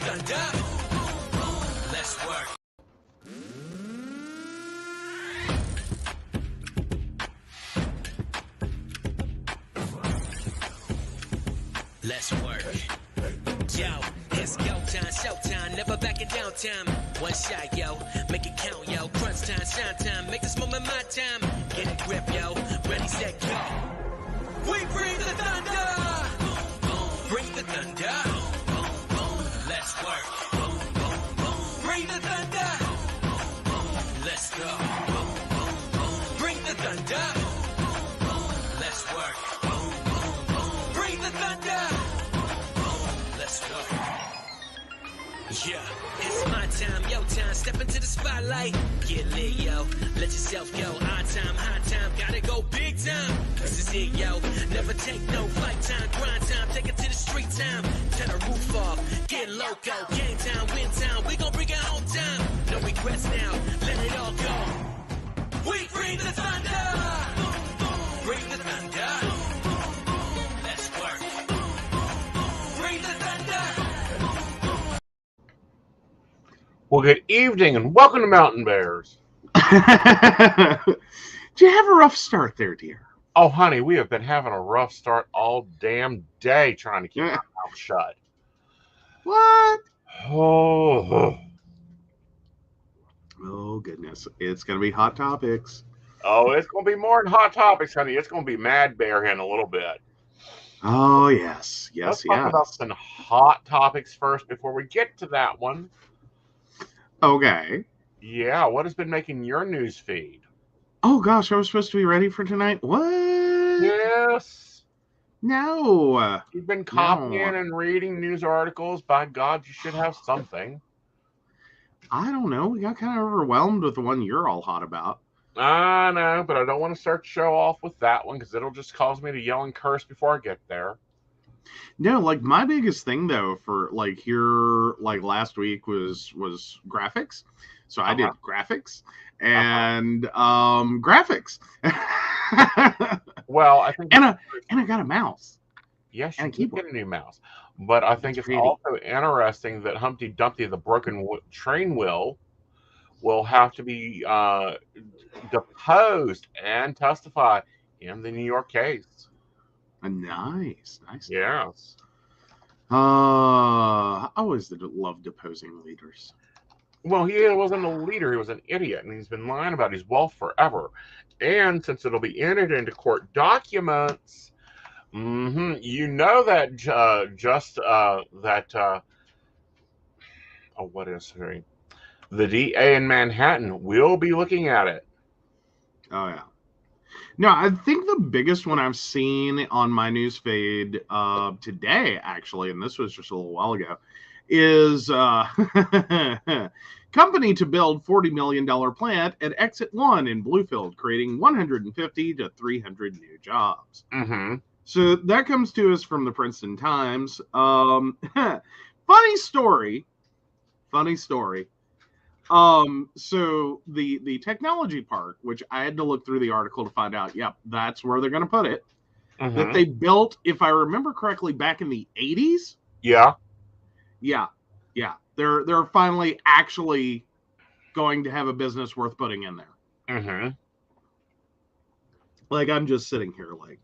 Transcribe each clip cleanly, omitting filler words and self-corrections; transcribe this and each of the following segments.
thunder. Let's work. Let's work. Yo, it's go time, showtime, never backing down time. One shot, yo, make it count, yo. Crunch time, shine time, make this moment my time. Get a grip, yo, ready, set, go. We bring the thunder. Bring the thunder. Let's work. Bring the thunder. Let's go. Bring the thunder. Let's work. Bring the thunder. Let's go. Yeah, it's my time, yo time. Step into the spotlight. Get lit, yo. Let yourself go. Our time, high time. Gotta go big time. This is it, yo. Never take no fight time. Grind time. Take it to the street time. Turn the roof off. Get loco. Game time, win time. We gon' bring it home time. No regrets now. Let it all go. We bring the thunder. Bring the thunder. Let's work. Bring the thunder. Well, good evening and welcome to Mountain Bears. Did you have a rough start there, dear? Oh, honey, we have been having a rough start all damn day trying to keep our mouth shut. What? Oh, Goodness. It's going to be hot topics. oh, it's going to be more than hot topics, honey. It's going to be Mad Bear in a little bit. Oh, yes. Let's talk about some hot topics first before we get to that one. Okay. Yeah, what has been making your news feed? Oh, gosh, I was supposed to be ready for tonight. What? Yes. No. You've been copying and reading news articles. By God, you should have something. I don't know. We got kind of overwhelmed with the one you're all hot about. I know, but I don't want to start to show off with that one because it'll just cause me to yell and curse before I get there. No, like my biggest thing though for like here like last week was graphics. So I did graphics and graphics. Well, I think and I got a mouse. Yes, you and a did keyboard. get a new mouse. But I think it's also interesting that Humpty Dumpty, the broken train wheel, will have to be deposed and testify in the New York case. Nice. Yes. I always love deposing leaders. Well, he wasn't a leader. He was an idiot, and he's been lying about his wealth forever. And since it'll be entered into court documents, you know that what is it? The DA in Manhattan will be looking at it. Oh, yeah. No, I think the biggest one I've seen on my news feed today, actually, and this was just a little while ago, is company to build $40 million plant at Exit 1 in Bluefield, creating 150 to 300 new jobs. Mm-hmm. So that comes to us from the Princeton Times. Funny story. So the technology park, which I had to look through the article to find out, yep, that's where they're going to put it. Mm-hmm. That they built, if I remember correctly, back in the 80s. Yeah. They're finally actually going to have a business worth putting in there. Mm-hmm. Like, I'm just sitting here like,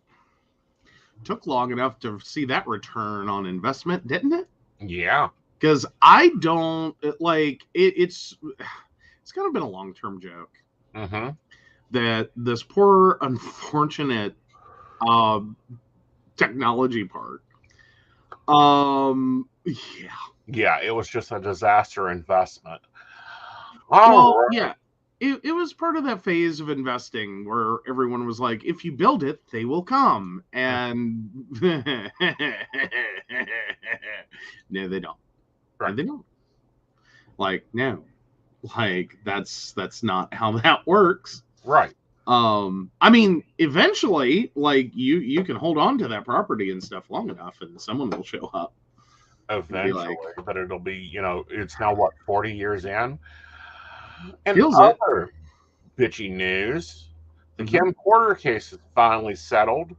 took long enough to see that return on investment, didn't it? Yeah. Because I don't like it. It's kind of been a long-term joke that this poor, unfortunate technology part. Yeah, it was just a disaster investment. Yeah, it was part of that phase of investing where everyone was like, if you build it, they will come. And no, they don't. Right. They don't. Like, no. Like, that's not how that works. Right. I mean, eventually, like, you can hold on to that property and stuff long enough and someone will show up. Eventually, but it'll be, it's now what, 40 years in? And Feels other bitchy news, the Kim Porter case is finally settled.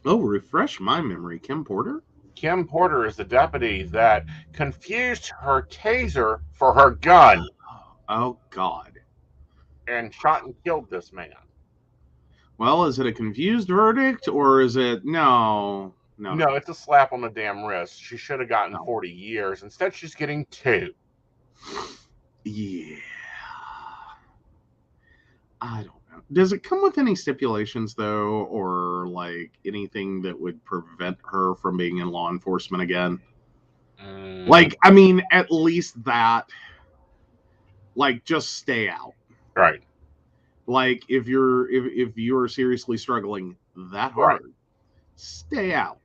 Oh, refresh my memory. Kim Porter? Kim Porter is the deputy that confused her taser for her gun Oh God. and shot and killed this man. Well, is it a confused verdict or is it no? No, it's a slap on the damn wrist. She should have gotten No. 40 years. Instead, she's getting 2. Yeah. I don't know. Does it come with any stipulations though, or like anything that would prevent her from being in law enforcement again? Like, I mean, at least that. Like, just stay out. Right. Like, if you're seriously struggling that hard, stay out.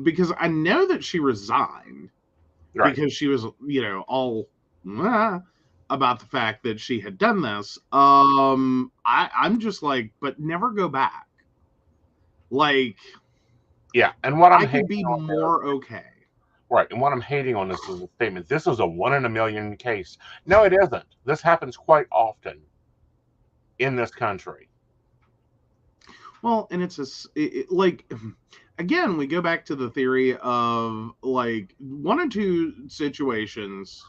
Because I know that she resigned because she was, all about the fact that she had done this. I'm just like, but never go back. Like, yeah, and what I could be more okay. Right, and what I'm hating on this is a statement. This is a 1 in a million case. No, it isn't. This happens quite often in this country. Well, and it's like, again, we go back to the theory of like 1 or 2 situations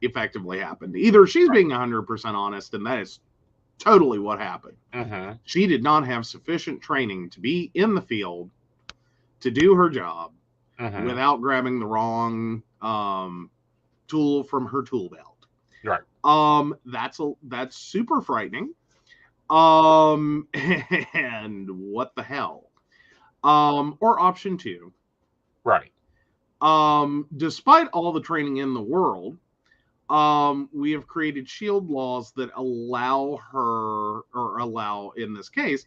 effectively happened. Either she's being 100% honest, and that is totally what happened. Mm-hmm. She did not have sufficient training to be in the field to do her job without grabbing the wrong tool from her tool belt. Right. That's super frightening. And what the hell? Or option 2. Right. Despite all the training in the world, we have created shield laws that allow her, or allow, in this case,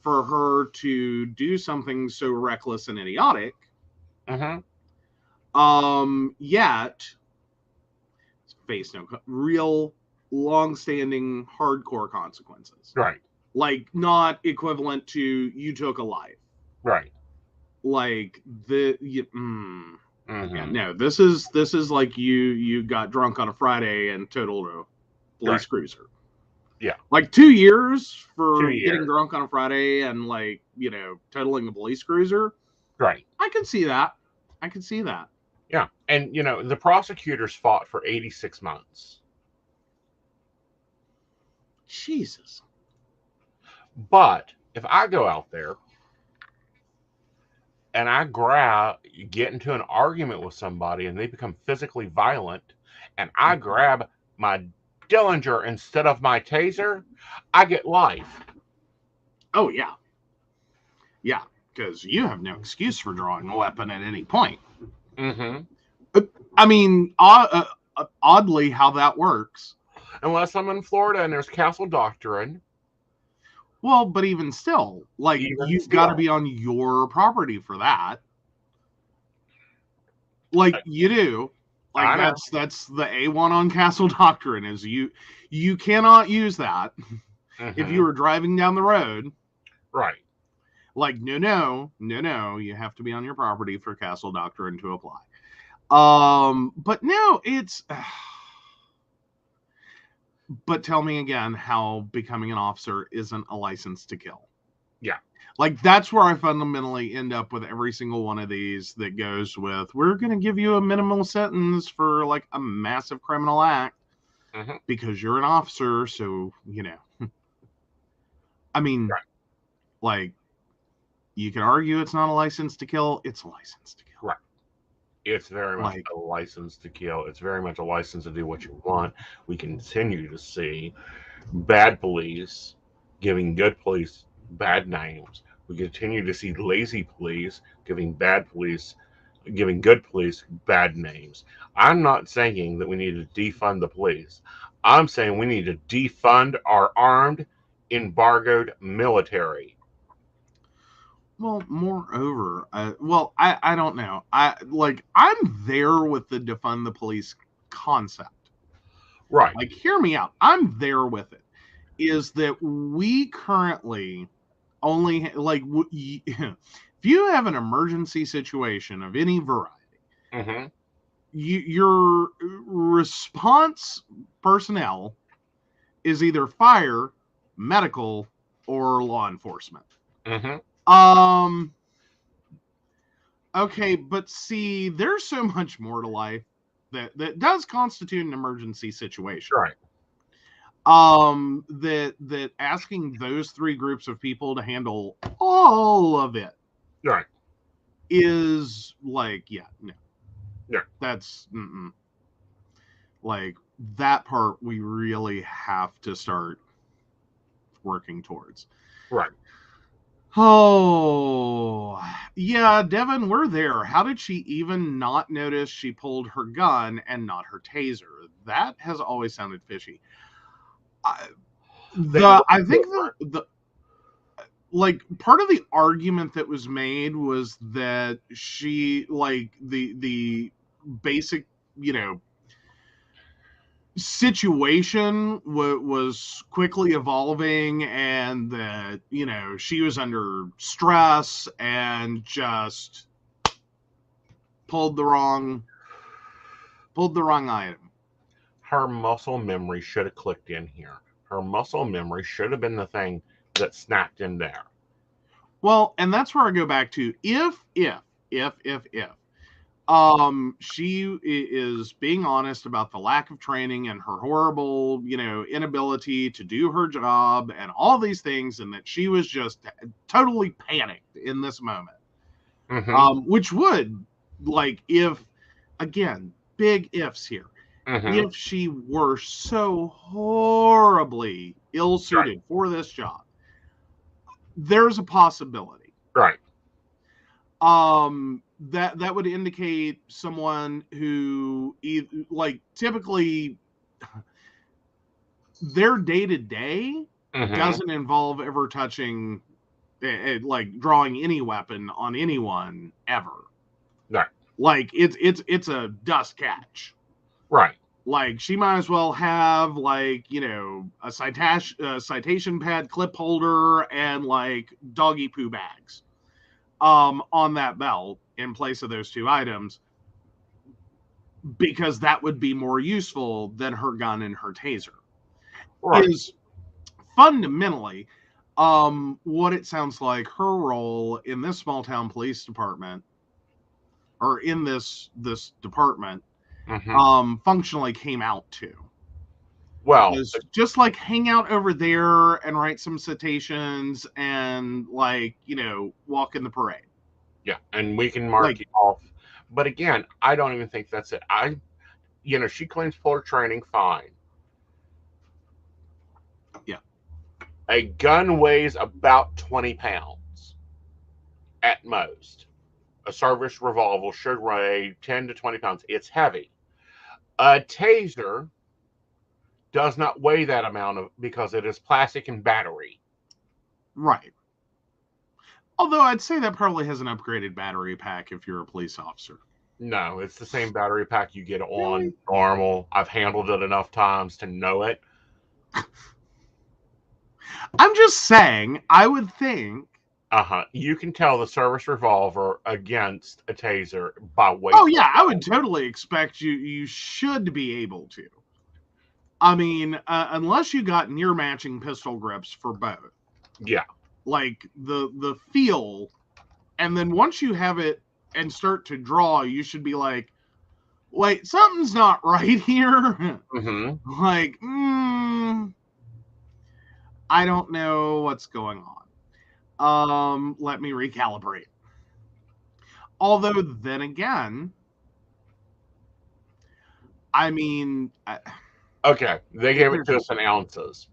for her to do something so reckless and idiotic. Yet face no real long-standing hardcore consequences. Right. Like, not equivalent to you took a life. Right. Like yeah, no, this is like you got drunk on a Friday and totaled a police cruiser. Yeah. Like 2 years for 2 years. Getting drunk on a Friday and like, totaling a police cruiser. Right. I can see that. I can see that. Yeah. And the prosecutors fought for 86 months. Jesus. But if I go out there and I get into an argument with somebody and they become physically violent, and I grab my Dillinger instead of my taser, I get life. Oh, yeah. Yeah, because you have no excuse for drawing a weapon at any point. I mean, oddly, how that works. Unless I'm in Florida and there's castle doctrine. Well, but even still, like, you've got to be on your property for that. Like, you do. Like, that's the A1 on castle doctrine, is you cannot use that if you were driving down the road. Right. Like, no, you have to be on your property for castle doctrine to apply. But no, it's... But tell me again how becoming an officer isn't a license to kill. Yeah. Like, that's where I fundamentally end up with every single one of these that goes with, we're going to give you a minimal sentence for, like, a massive criminal act because you're an officer, so, I mean, like, you can argue it's not a license to kill. It's a license to kill. Right. It's very much a license to kill. It's very much a license to do what you want. We continue to see bad police giving good police bad names. We continue to see lazy police giving good police bad names. I'm not saying that we need to defund the police. I'm saying we need to defund our armed, embargoed military. Well, moreover, I don't know. I'm there with the defund the police concept. Right. Like, hear me out. I'm there with it. Is that we currently only, like, if you have an emergency situation of any variety, your response personnel is either fire, medical, or law enforcement. Okay, but see, there's so much more to life that does constitute an emergency situation. Right. That asking those three groups of people to handle all of it Right. is like, yeah, no. Yeah. That's like that part we really have to start working towards. Right. Oh, yeah, Devin, we're there. How did she even not notice she pulled her gun and not her taser? That has always sounded fishy. I think the like part of the argument that was made was that she like the basic, situation was quickly evolving, and that she was under stress and just pulled the wrong item. Her muscle memory should have clicked in here. Her muscle memory should have been the thing that snapped in there. Well, and that's where I go back to if she is being honest about the lack of training and her horrible, inability to do her job and all these things, and that she was just totally panicked in this moment. Which would, like, if, again, big ifs here, if she were so horribly ill-suited for this job, there's a possibility. Right. That would indicate someone who, like, typically their day-to-day doesn't involve ever touching, like, drawing any weapon on anyone ever. Right. Like, it's a dust catch. Right. Like, she might as well have, like, a citation pad clip holder and, like, doggy poo bags on that belt in place of those two items, because that would be more useful than her gun and her taser. Right. Is fundamentally what it sounds like her role in this small town police department, or in this department, functionally came out to. Well, just like hang out over there and write some citations and, like, walk in the parade. Yeah, and we can mark it off. But again, I don't even think that's it. She claims full training, fine. Yeah. A gun weighs about 20 pounds at most. A service revolver should weigh 10 to 20 pounds. It's heavy. A taser does not weigh that amount because it is plastic and battery. Right. Although I'd say that probably has an upgraded battery pack if you're a police officer. No, it's the same battery pack you get on normal. I've handled it enough times to know it. I'm just saying, I would think. You can tell the service revolver against a taser by weight. Oh, yeah, I would totally expect you should be able to. I mean, unless you got near matching pistol grips for both. Yeah. Like the feel, and then once you have it and start to draw, you should be like, wait, something's not right here. Like, I don't know what's going on. Let me recalibrate. Although then again, I mean, okay, they gave it to us in ounces.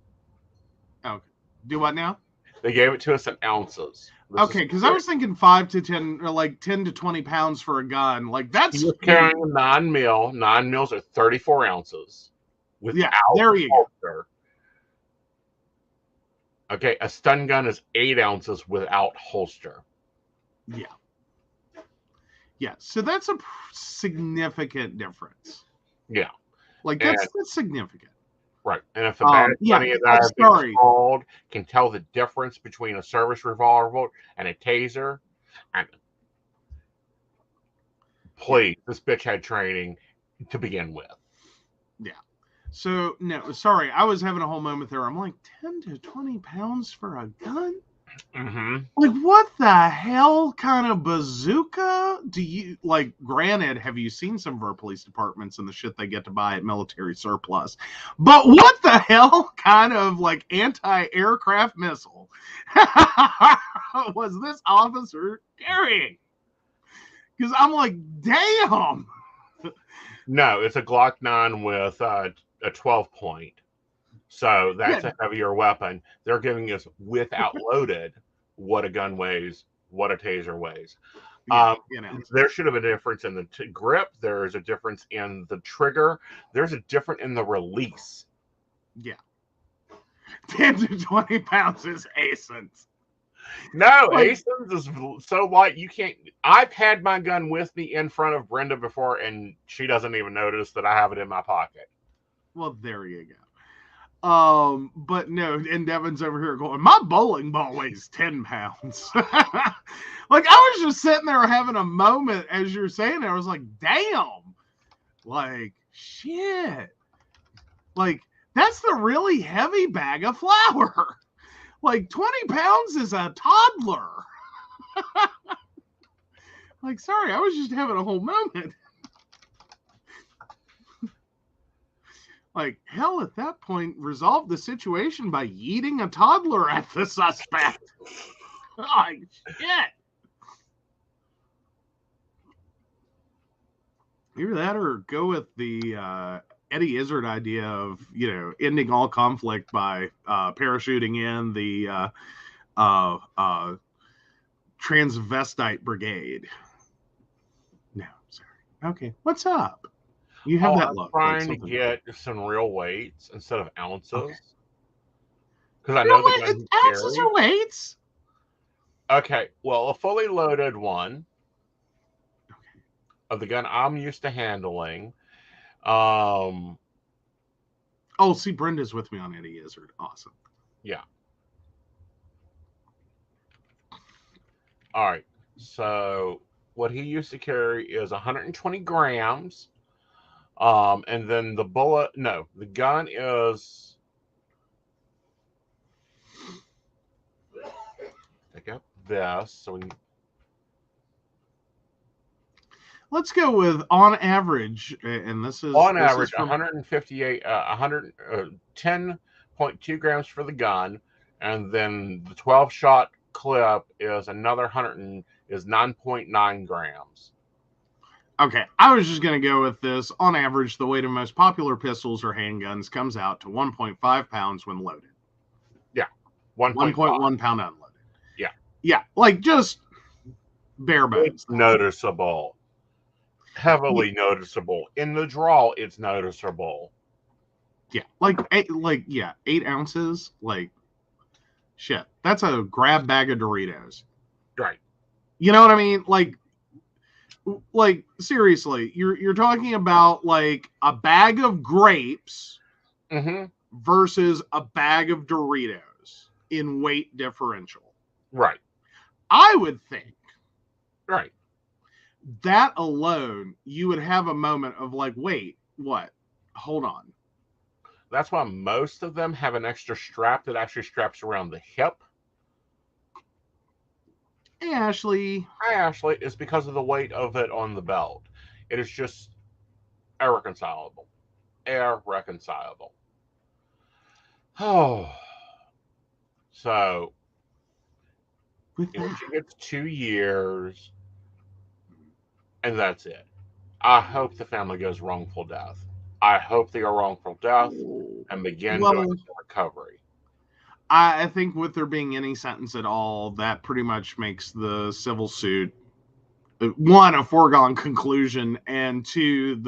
Okay, do what now? They gave it to us in ounces. Okay, because I was thinking 5 to 10, or like 10 to 20 pounds for a gun. Like, that's. You're carrying a 9 mil. 9 mils are 34 ounces. Yeah, there you go. Okay, a stun gun is 8 ounces without holster. Yeah. Yeah, so that's a significant difference. Yeah. Like, that's significant. Right. And if the bad money that I've been called can tell the difference between a service revolver and a taser, please, this bitch had training to begin with. Yeah. So, no, sorry, I was having a whole moment there. I'm like, 10 to 20 pounds for a gun? Like, what the hell kind of bazooka do you like? Granted, have you seen some of our police departments and the shit they get to buy at military surplus? But what the hell kind of like anti-aircraft missile was this officer carrying? Because I'm like, damn. No, it's a Glock 9 with a 12 point. So that's a heavier weapon. They're giving us without loaded what a gun weighs, what a taser weighs. There should have been a difference in the grip. There's a difference in the trigger. There's a difference in the release. Yeah. 10 to 20 pounds is Aeson's. No, Aeson's is so light you can't. I've had my gun with me in front of Brenda before, and she doesn't even notice that I have it in my pocket. Well, there you go. But no, and Devin's over here going, my bowling ball weighs 10 pounds. Like, I was just sitting there having a moment as you're saying it. I was like, damn. Like, shit. Like, that's the really heavy bag of flour. Like, 20 pounds is a toddler. Like, sorry, I was just having a whole moment. Like, hell, at that point, resolve the situation by yeeting a toddler at the suspect. Like, shit. Either that or go with the Eddie Izzard idea of, ending all conflict by parachuting in the transvestite brigade. No, sorry. Okay, what's up? You have that look. I'm trying to get some real weights instead of ounces. Because I know the gun ounces or weights. Okay, well, a fully loaded one of the gun I'm used to handling. Oh, see, Brenda's with me on Eddie Izzard. Awesome. Yeah. All right. So what he used to carry is 120 grams. And then the gun is, pick up this. So let's go with on average, and this is on average 158, 10.2 grams for the gun, and then the 12-shot clip is another 9.9 grams. Okay, I was just going to go with this. On average, the weight of most popular pistols or handguns comes out to 1.5 pounds when loaded. Yeah. 1.1 pound unloaded. Yeah. Yeah, like just bare bones. It's noticeable. Heavily noticeable. In the draw, it's noticeable. Yeah, 8 ounces. Like, shit, that's a grab bag of Doritos. Right. You know what I mean? Like seriously, you're talking about like a bag of grapes versus a bag of Doritos in weight differential. Right. I would think. Right. That alone, you would have a moment of like, wait, what? Hold on. That's why most of them have an extra strap that actually straps around the hip. Hey, Ashley. Hi, Ashley. It's because of the weight of it on the belt. It is just irreconcilable. Irreconcilable. Oh. So, she gets 2 years, and that's it. I hope the family goes wrongful death. I hope they go wrongful death and begin doing the recovery. I think with there being any sentence at all, that pretty much makes the civil suit, one, a foregone conclusion, and two,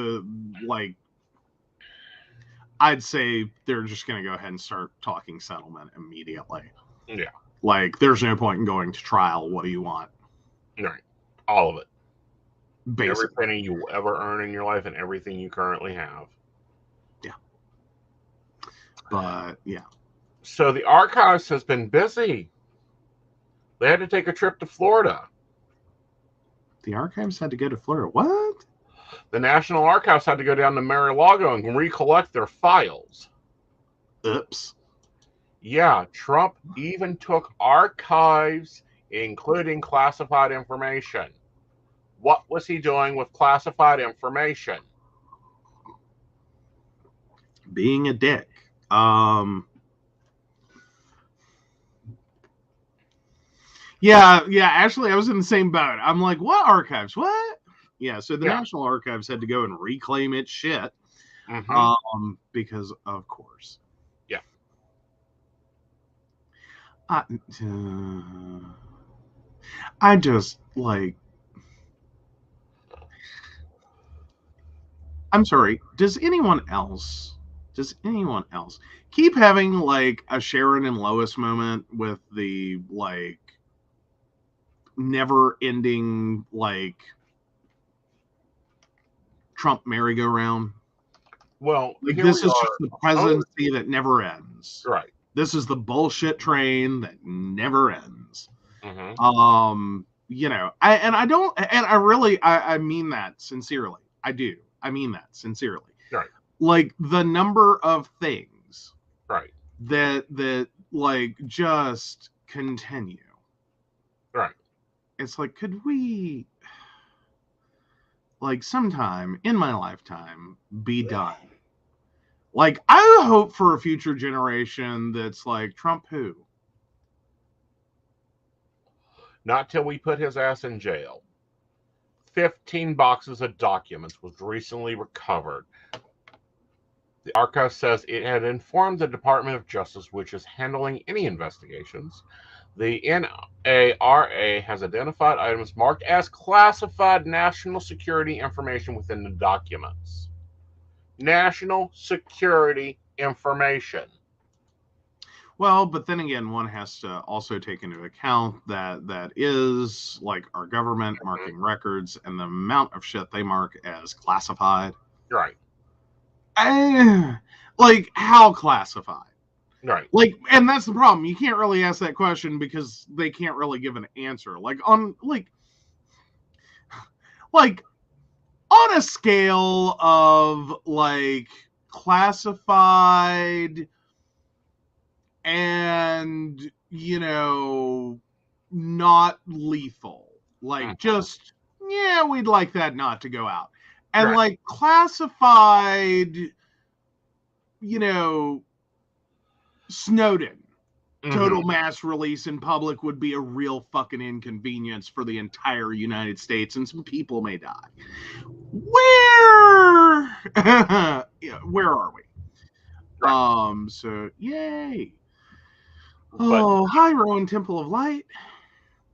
I'd say they're just going to go ahead and start talking settlement immediately. Yeah. Like, there's no point in going to trial. What do you want? Right. All of it. Basically. Every penny you will ever earn in your life and everything you currently have. Yeah. But, yeah. So the archives has been busy. They had to take a trip to Florida. The archives had to go to Florida? What? The National Archives had to go down to Mar-a-Lago and recollect their files. Oops. Yeah, Trump even took archives, including classified information. What was he doing with classified information? Being a dick. Yeah. Actually, I was in the same boat. I'm like, what archives? What? Yeah. So the National Archives had to go and reclaim its shit. Because of course. Yeah. I just like. I'm sorry. Does anyone else keep having like a Sharon and Lois moment with the like never ending like Trump merry-go-round? Well, like this is just the presidency that never ends. Right. This is the bullshit train that never ends. You know, I mean that sincerely. I do. I mean that sincerely. Right. Like the number of things right that like just continue. Right. It's like, could we like sometime in my lifetime be done? Like, I hope for a future generation that's like, Trump who? Not till we put his ass in jail. 15 boxes of documents was recently recovered. The archive says it had informed the Department of Justice, which is handling any investigations. The NARA has identified items marked as classified national security information within the documents. National security information. Well, but then again, one has to also take into account that is like our government marking records and the amount of shit they mark as classified. Right. Like, how classified? Right. Like, and that's the problem. You can't really ask that question because they can't really give an answer. Like on a scale of like classified and, you know, not lethal. Like, just, yeah, we'd like that not to go out. And like classified, you know, Snowden, total mass release in public would be a real fucking inconvenience for the entire United States, and some people may die. Where are we? So yay. Hi, Rowan Temple of Light.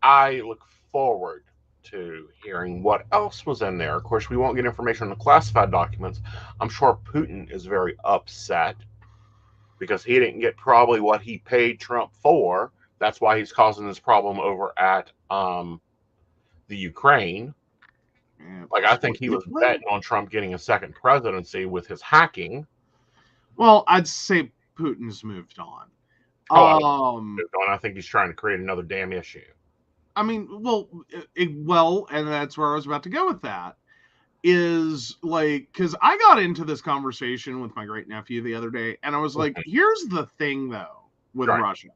I look forward to hearing what else was in there. Of course, we won't get information on the classified documents. I'm sure Putin is very upset because he didn't get probably what he paid Trump for. That's why he's causing this problem over at the Ukraine. Like, I think he was betting on Trump getting a second presidency with his hacking. Well, I'd say Putin's moved on. I think he's trying to create another damn issue. I mean, and that's where I was about to go with that. Is like, because I got into this conversation with my great nephew the other day, and I was like, here's the thing though with Russia.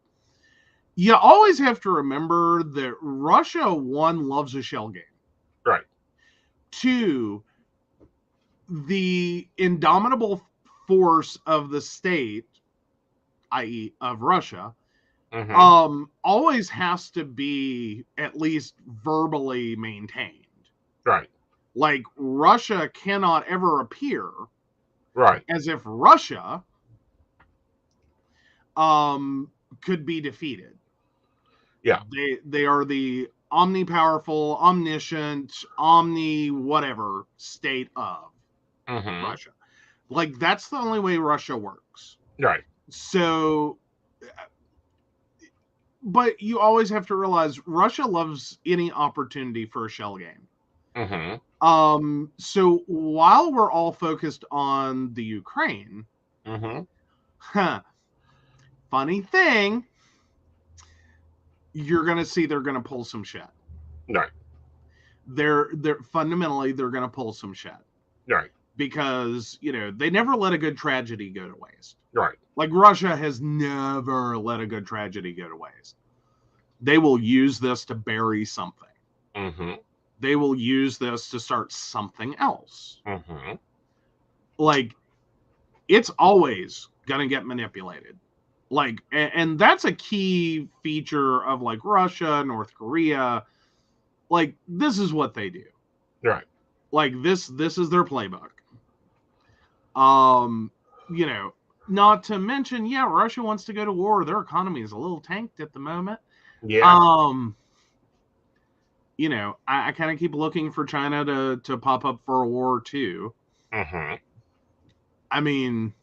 You always have to remember that Russia, one, loves a shell game. Right. Two, the indomitable force of the state, i.e. of Russia, always has to be at least verbally maintained. Right. Like, Russia cannot ever appear as if Russia could be defeated. Yeah. They are the omnipowerful, omniscient, whatever state of Russia. Like, that's the only way Russia works. Right. So, but you always have to realize Russia loves any opportunity for a shell game. So while we're all focused on the Ukraine, funny thing, you're gonna see they're gonna pull some shit. Right. They're fundamentally they're gonna pull some shit. Right. Because, you know, they never let a good tragedy go to waste. Right. Like, Russia has never let a good tragedy go to waste. They will use this to bury something. Mm-hmm. They will use this to start something else. Mm-hmm. Like, it's always going to get manipulated. Like, and that's a key feature of, like, Russia, North Korea. Like, this is what they do. Right. Like, this is their playbook. You know, not to mention, yeah, Russia wants to go to war. Their economy is a little tanked at the moment. Yeah. You know, I kind of keep looking for China to pop up for a war too. Mm-hmm. I mean,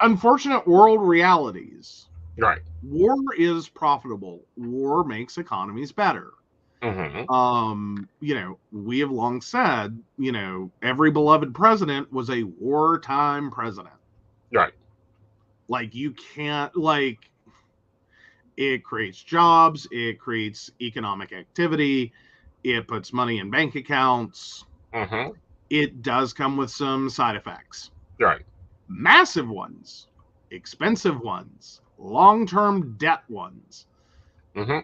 unfortunate world realities. Right. War is profitable. War makes economies better. Mm-hmm. You know, we have long said, you know, every beloved president was a wartime president. Right. Like, you can't, like, it creates jobs, it creates economic activity, it puts money in bank accounts. Mm-hmm. It does come with some side effects. Right. Massive ones, expensive ones, long-term debt ones. Mm-hmm.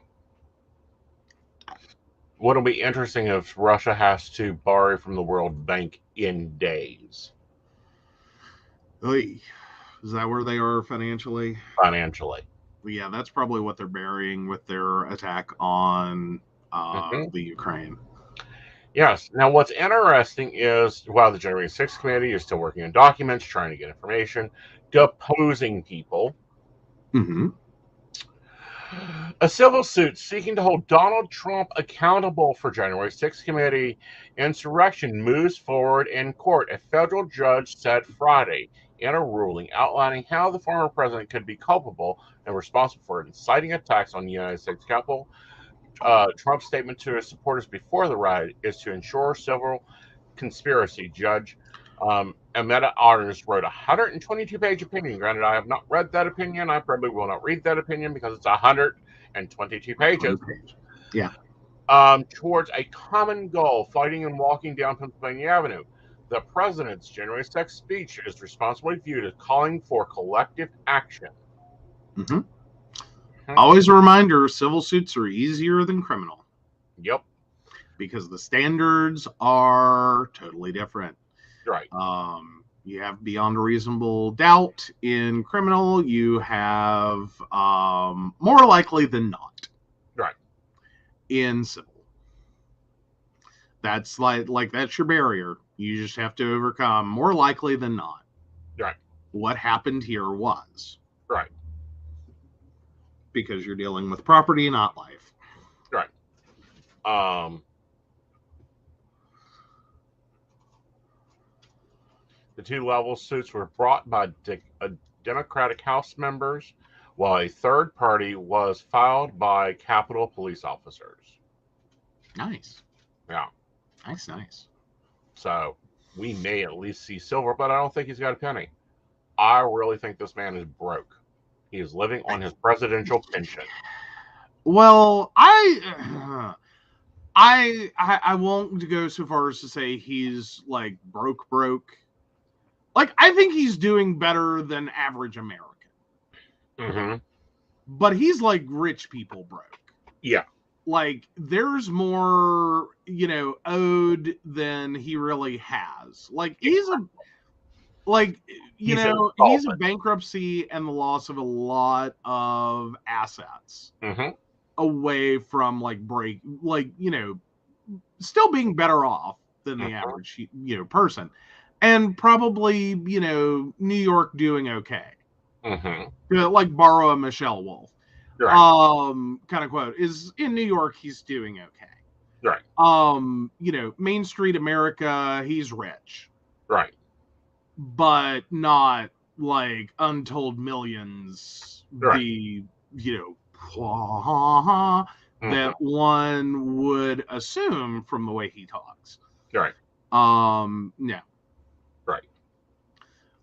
What'll be interesting if Russia has to borrow from the World Bank in days. Oy. Is that where they are financially? Financially. Yeah, that's probably what they're burying with their attack on the Ukraine. Yes. Now, what's interesting is while the January 6th committee is still working on documents, trying to get information, deposing people, Mm-hmm. a civil suit seeking to hold Donald Trump accountable for January 6th committee insurrection moves forward in court. A federal judge said Friday in a ruling outlining how the former president could be culpable and responsible for inciting attacks on the United States Capitol. Trump's statement to his supporters before the riot is to ensure civil conspiracy. Judge Amanda Honors wrote a 122-page opinion. Granted, I have not read that opinion. I probably will not read that opinion because it's 122 pages. Yeah. Towards a common goal, fighting and walking down Pennsylvania Avenue. The president's January 6th speech is responsibly viewed as calling for collective action. Mm-hmm. Always a reminder, civil suits are easier than criminal. Yep. Because the standards are totally different. Right. You have beyond a reasonable doubt in criminal. You have more likely than not. Right. In civil. That's like that's your barrier. You just have to overcome more likely than not. Right. What happened here was. Right. Because you're dealing with property, not life. Right. The two-level suits were brought by Democratic House members, while a third party was filed by Capitol police officers. Nice. Yeah. Nice. So we may at least see silver, but I don't think he's got a penny. I really think this man is broke. He is living on his presidential pension. Well, I won't go so far as to say he's like broke. Like, I think he's doing better than average American. Mm-hmm. But he's like rich people broke. Yeah. Like, there's more, you know, owed than he really has. Like, he's a bankruptcy and the loss of a lot of assets away from still being better off than the average, person. And probably, New York doing okay. Like borrow a Michelle Wolf. Right. Kind of quote is in New York, he's doing okay. Right. Main Street America, he's rich. Right. But not like untold millions that one would assume from the way he talks. Right. No. Right.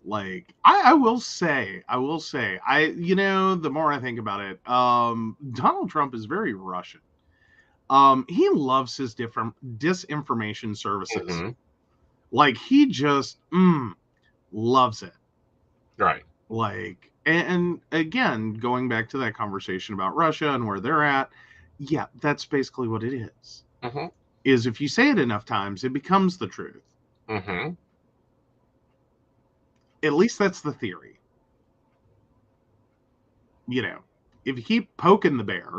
Like, I will say, the more I think about it, Donald Trump is very Russian. He loves his different disinformation services. Like, he just loves it. Right. Like, and again, going back to that conversation about Russia and where they're at, yeah, that's basically what it is. Mm-hmm. Is if you say it enough times, it becomes the truth. Mm-hmm. At least that's the theory. You know, if you keep poking the bear,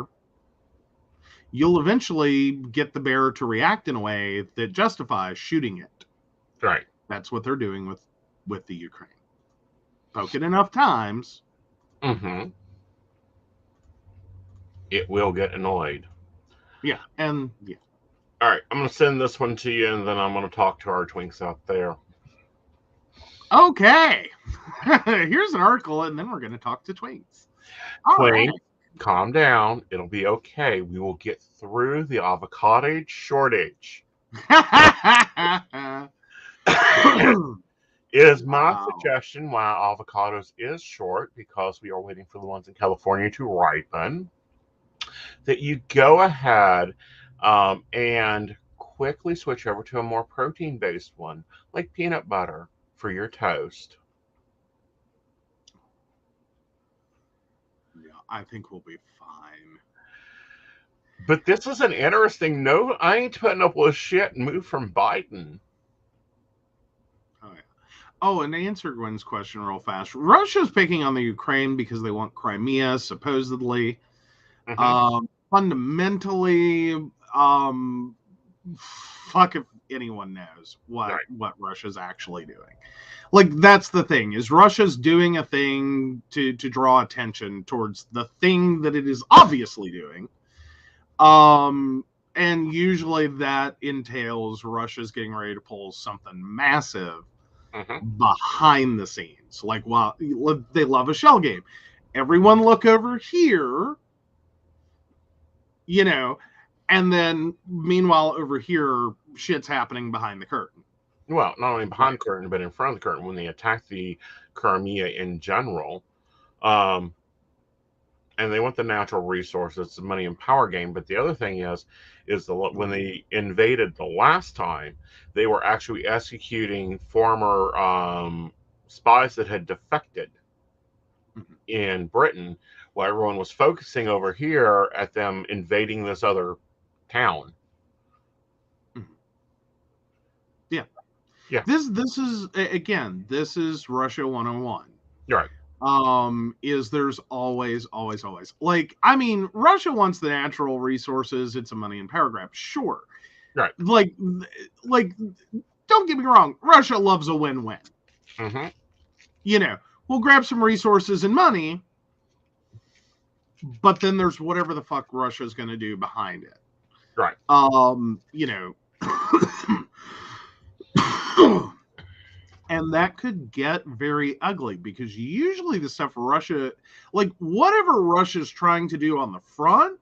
you'll eventually get the bear to react in a way that justifies shooting it. Right. That's what they're doing with the Ukraine. Poke it enough times. Mm-hmm. It will get annoyed. Yeah, and yeah. All right, I'm going to send this one to you, and then I'm going to talk to our twinks out there. Okay. Here's an article, and then we're going to talk to twinks. Twink, calm down. It'll be okay. We will get through the avocado shortage. Is my suggestion why avocados is short, because we are waiting for the ones in California to ripen, that you go ahead and quickly switch over to a more protein-based one, like peanut butter for your toast. Yeah, I think we'll be fine. But this is an interesting note. I ain't putting up with shit and move from Biden. Oh, yeah. Oh, and to answer Gwen's question real fast, Russia's picking on the Ukraine because they want Crimea, supposedly. Mm-hmm. Fundamentally, fuck if anyone knows what Russia's actually doing. Like, that's the thing, is Russia's doing a thing to draw attention towards the thing that it is obviously doing. And usually that entails Russia's getting ready to pull something massive behind the scenes. Like, while they love a shell game. Everyone look over here, you know, and then meanwhile over here, shit's happening behind the curtain. Well, not only behind the curtain, but in front of the curtain when they attack the Crimea in general. And they want the natural resources, the money and power game. But the other thing is when they invaded the last time, they were actually executing former spies that had defected in Britain, while everyone was focusing over here at them invading this other town. Yeah. Yeah. This is, again, this is Russia 101. Right. Is there's always, like, I mean, Russia wants the natural resources. It's a money and power grab. Sure. Right. Like, don't get me wrong. Russia loves a win-win. Mm-hmm. You know, we'll grab some resources and money, but then there's whatever the fuck Russia's going to do behind it. Right. You know, and that could get very ugly, because usually the stuff Russia, like whatever Russia's trying to do on the front,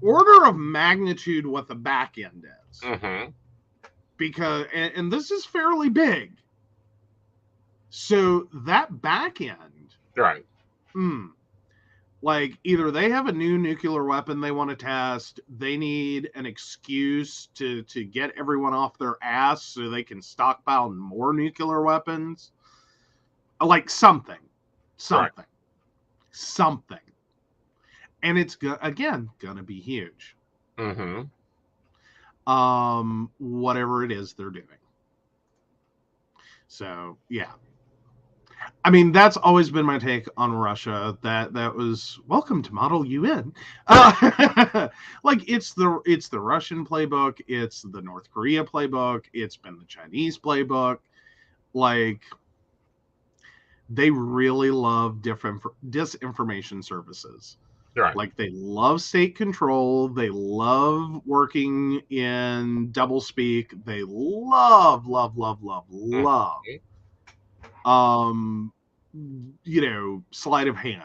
order of magnitude what the back end is. Mm-hmm. Because, and this is fairly big. So that back end, right. Like, either they have a new nuclear weapon they want to test, they need an excuse to get everyone off their ass so they can stockpile more nuclear weapons. Like, something. And it's, again, going to be huge. Mm-hmm. Whatever it is they're doing. So, yeah. I mean, that's always been my take on Russia. That was welcome to Model UN. Like, it's the Russian playbook. It's the North Korea playbook. It's been the Chinese playbook. Like, they really love disinformation services. Right. Like, they love state control. They love working in doublespeak. They love. You know, sleight of hand.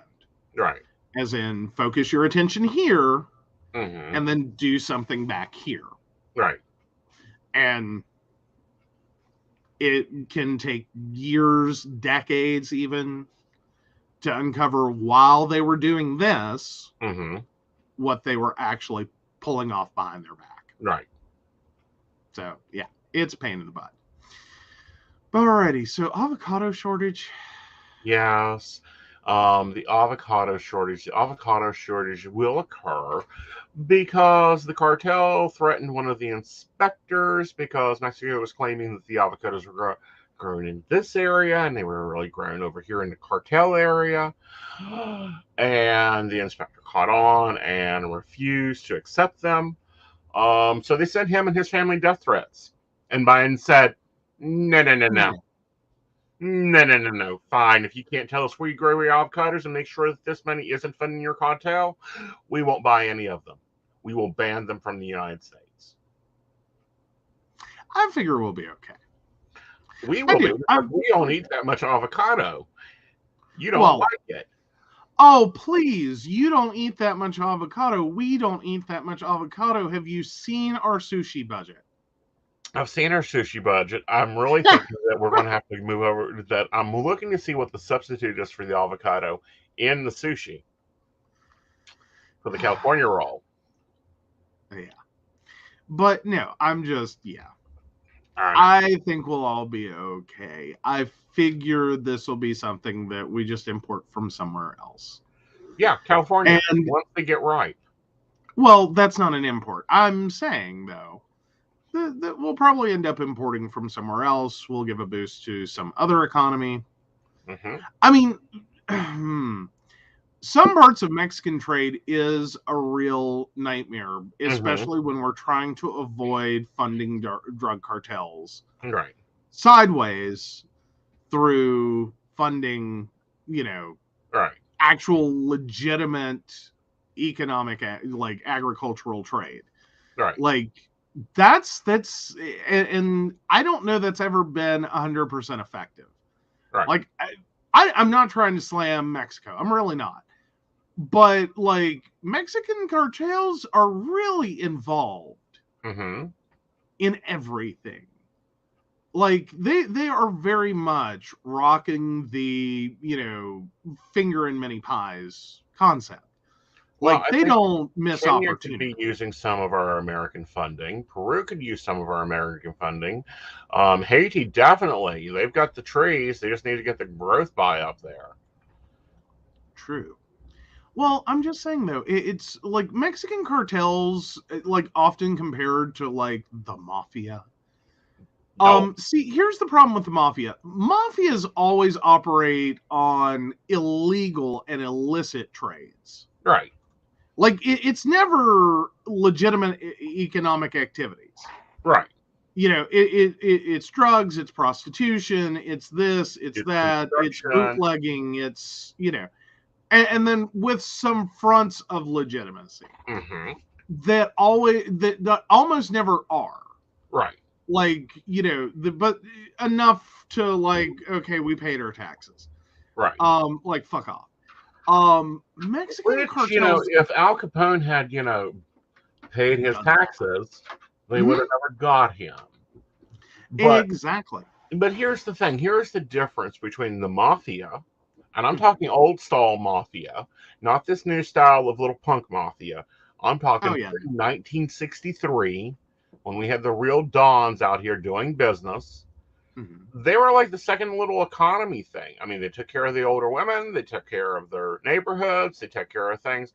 Right. As in, focus your attention here, and then do something back here. Right. And it can take years, decades even, to uncover while they were doing this, what they were actually pulling off behind their back. Right. So, yeah, it's a pain in the butt. Alrighty, so avocado shortage. Yes. The avocado shortage. The avocado shortage will occur because the cartel threatened one of the inspectors because Mexico was claiming that the avocados were grown in this area and they were really grown over here in the cartel area. And the inspector caught on and refused to accept them. So they sent him and his family death threats. And Biden said, no, no, no, no. No, no, no, no. Fine. If you can't tell us where you grow your avocados and make sure that this money isn't funding your cartel, we won't buy any of them. We will ban them from the United States. I figure we'll be okay. We will be. We don't eat that much avocado. You don't like it. Oh, please. You don't eat that much avocado. We don't eat that much avocado. Have you seen our sushi budget? I've seen our sushi budget. I'm really thinking that we're going to have to move over to that. I'm looking to see what the substitute is for the avocado in the sushi for the California roll. Yeah. But no, I'm just, I think we'll all be okay. I figure this will be something that we just import from somewhere else. Yeah, California, once they get right. Well, that's not an import. I'm saying, though, that we'll probably end up importing from somewhere else. We'll give a boost to some other economy. Mm-hmm. I mean, some parts of Mexican trade is a real nightmare, especially when we're trying to avoid funding drug cartels. Right. Sideways through funding, actual legitimate economic, like agricultural trade. Right. Like that's, and I don't know that's ever been 100% effective. Right. Like I'm not trying to slam Mexico. I'm really not. But like Mexican cartels are really involved in everything. Like they are very much rocking the, finger in many pies concept. Like they don't miss Kenya opportunity. could be using some of our American funding. Peru could use some of our American funding. Haiti definitely. They've got the trees. They just need to get the growth by up there. True. Well, I'm just saying though, it's like Mexican cartels, like often compared to like the mafia. See, here's the problem with the mafia. Mafias always operate on illegal and illicit trades. Right. Like it's never legitimate economic activities. Right. It's drugs, it's prostitution, it's this, it's that, it's bootlegging, it's and then with some fronts of legitimacy that almost never are. Right. Like, but enough to like, okay, we paid our taxes. Right. Like fuck off. Mexican cartels, if Al Capone had, paid his taxes, they would have never got him. Exactly. But here's the thing. Here's the difference between the mafia, and I'm talking old style mafia, not this new style of little punk mafia. I'm talking 1963, when we had the real dons out here doing business. They were like the second little economy thing. I mean, they took care of the older women. They took care of their neighborhoods. They took care of things.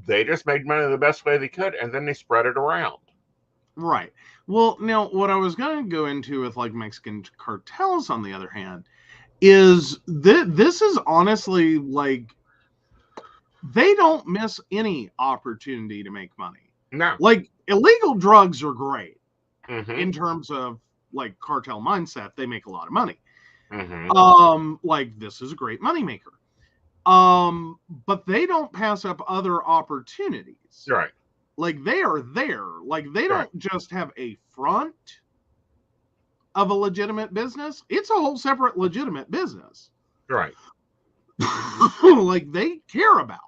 They just made money the best way they could, and then they spread it around. Right. Well, now, what I was going to go into with like Mexican cartels, on the other hand, is this is honestly like they don't miss any opportunity to make money. No. Like illegal drugs are great in terms of like cartel mindset. They make a lot of money. Like this is a great moneymaker. But they don't pass up other opportunities. Right. Like they are there. Like they don't just have a front of a legitimate business. It's a whole separate legitimate business. Right. Like they care about.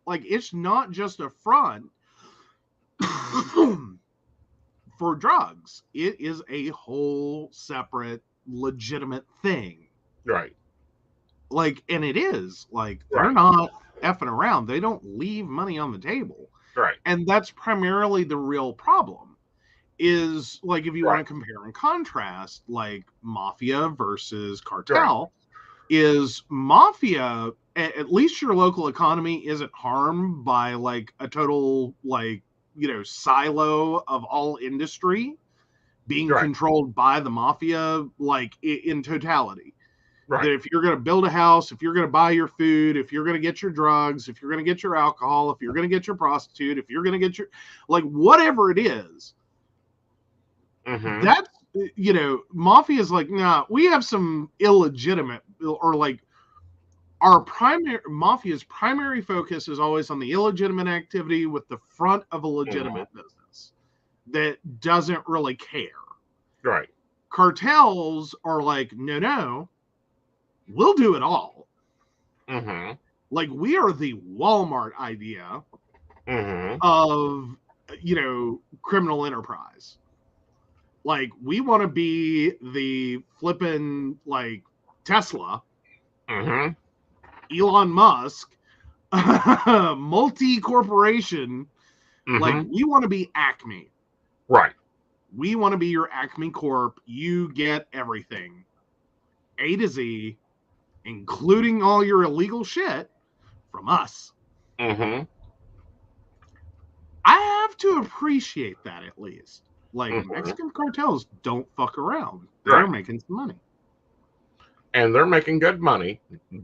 Like it's not just a front for drugs. It is a whole separate legitimate thing. Right. Like, and it is like they're not effing around. They don't leave money on the table. Right. And that's primarily the real problem. Is like if you want to compare and contrast like mafia versus cartel, is mafia, at least your local economy isn't harmed by like a total like, silo of all industry being controlled by the mafia, like in totality. Right. That if you're going to build a house, if you're going to buy your food, if you're going to get your drugs, if you're going to get your alcohol, if you're going to get your prostitute, if you're going to get your, like, whatever it is, that's, mafia is like, nah, we have some illegitimate, or like, mafia's primary focus is always on the illegitimate activity with the front of a legitimate business that doesn't really care. Right. Cartels are like, no, we'll do it all. Like, we are the Walmart idea of, criminal enterprise. Like, we want to be the flippin' like Tesla, Elon Musk, multi-corporation. Like, we want to be Acme. Right. We want to be your Acme Corp. You get everything, A to Z, including all your illegal shit, from us. I have to appreciate that, at least. Like, Mexican cartels don't fuck around. They're making some money. And they're making good money,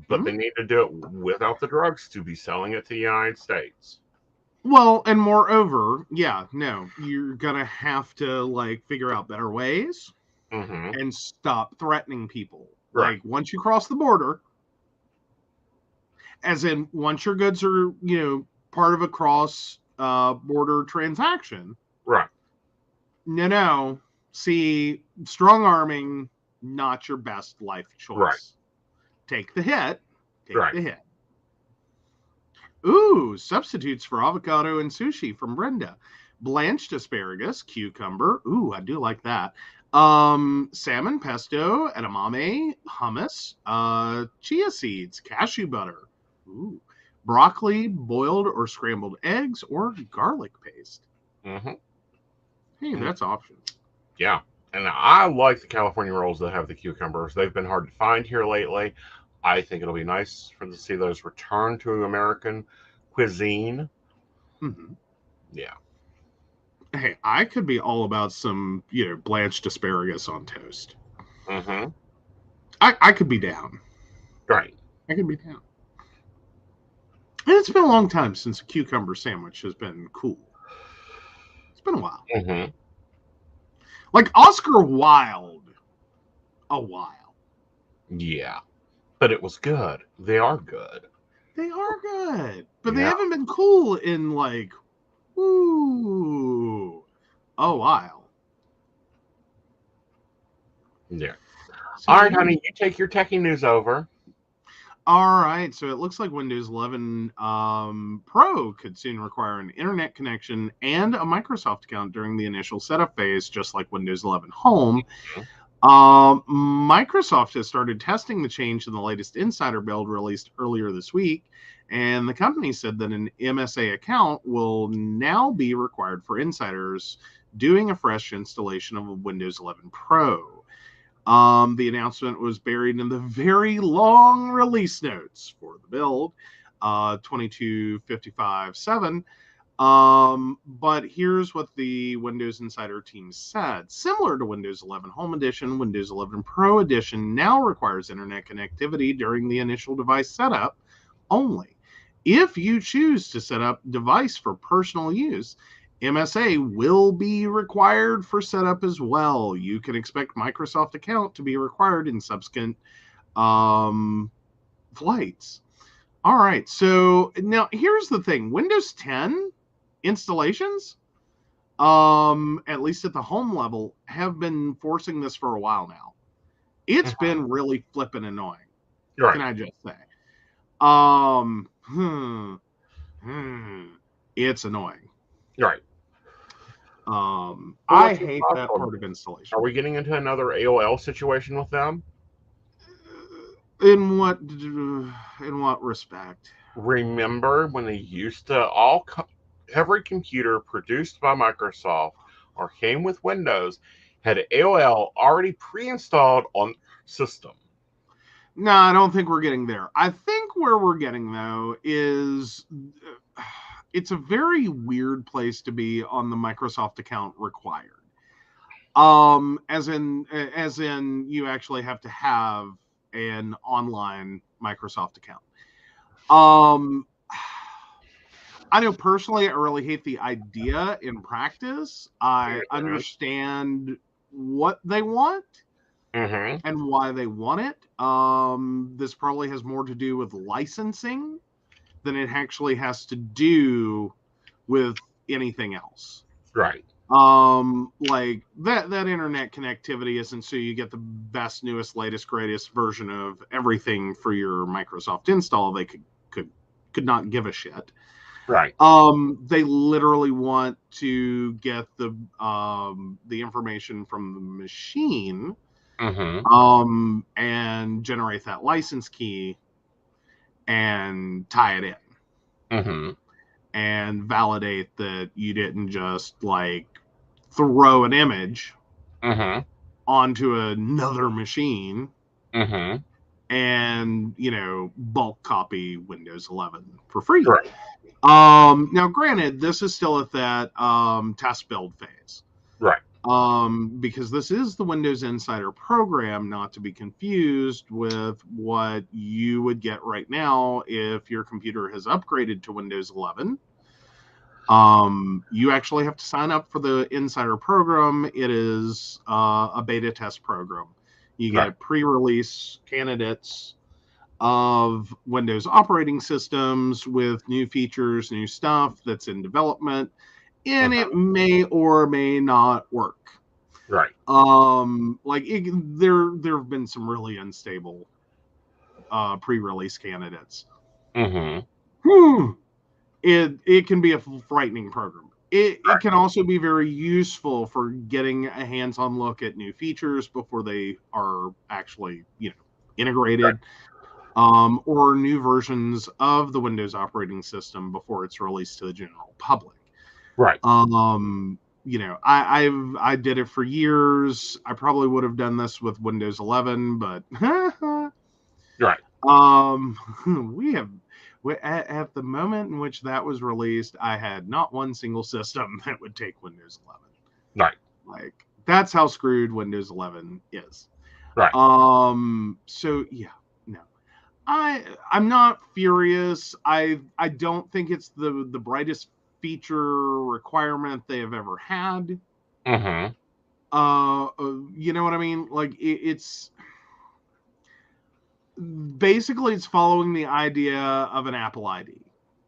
but they need to do it without the drugs to be selling it to the United States. Well, and moreover, you're going to have to, like, figure out better ways and stop threatening people. Right. Like, once you cross the border, as in once your goods are, part of a cross border transaction. Right. No. See, strong arming, not your best life choice. Right. Take the hit. Take right. the hit. Ooh, substitutes for avocado and sushi from Brenda. Blanched asparagus, cucumber. Ooh, I do like that. Salmon pesto, edamame, hummus, chia seeds, cashew butter. Ooh, broccoli, boiled or scrambled eggs, or garlic paste. Hey, that's options. Yeah, and I like the California rolls that have the cucumbers. They've been hard to find here lately. I think it'll be nice to see those return to American cuisine. Yeah. Hey, I could be all about some, blanched asparagus on toast. I could be down. Right. I could be down. And it's been a long time since a cucumber sandwich has been cool. It's been a while. Like Oscar Wilde. A while. Yeah. But it was good. They are good. They are good. But they haven't been cool in like, a while. Yeah. So, all right, honey, you take your techie news over. All right. So it looks like Windows 11 Pro could soon require an internet connection and a Microsoft account during the initial setup phase, just like Windows 11 Home. Microsoft has started testing the change in the latest insider build released earlier this week, and the company said that an MSA account will now be required for insiders doing a fresh installation of a Windows 11 Pro. The announcement was buried in the very long release notes for the build, 22.55.7. But here's what the Windows Insider team said. Similar to Windows 11 Home Edition, Windows 11 Pro Edition now requires internet connectivity during the initial device setup only. If you choose to set up device for personal use, MSA will be required for setup as well. You can expect Microsoft account to be required in subsequent flights. All right, so now here's the thing. Windows 10 installations, at least at the home level, have been forcing this for a while now. It's been really flippin' annoying. Right. Can I just say? It's annoying. Right. I hate that part of installation. Are we getting into another AOL situation with them? In what respect? Remember when they used to every computer produced by Microsoft or came with Windows had AOL already pre-installed on system? No, I don't think we're getting there. I think where we're getting, though, is it's a very weird place to be on the Microsoft account required. As in you actually have to have an online Microsoft account. I know personally, I really hate the idea. In practice, I understand what they want and why they want it. This probably has more to do with licensing than it actually has to do with anything else. Right. Like that internet connectivity isn't so you get the best, newest, latest, greatest version of everything for your Microsoft install. They could not give a shit. Right. They literally want to get the information from the machine, and generate that license key and tie it in, and validate that you didn't just like throw an image onto another machine and bulk copy Windows 11 for free. Right. Now, granted, this is still at that test build phase. Right. Because this is the Windows Insider program, not to be confused with what you would get right now if your computer has upgraded to Windows 11. You actually have to sign up for the Insider program. It is a beta test program. You get pre-release candidates of Windows operating systems with new features, new stuff that's in development, and it may or may not work. Right. There have been some really unstable pre-release candidates. It can be a frightening program. It can also be very useful for getting a hands-on look at new features before they are actually, integrated. Or new versions of the Windows operating system before it's released to the general public. Right. I did it for years. I probably would have done this with Windows 11, but right. We have at the moment in which that was released, I had not one single system that would take Windows 11. Right. Like that's how screwed Windows 11 is. Right. So yeah. I'm not furious. I don't think it's the brightest feature requirement they have ever had. You know what I mean? Like it's basically it's following the idea of an Apple ID.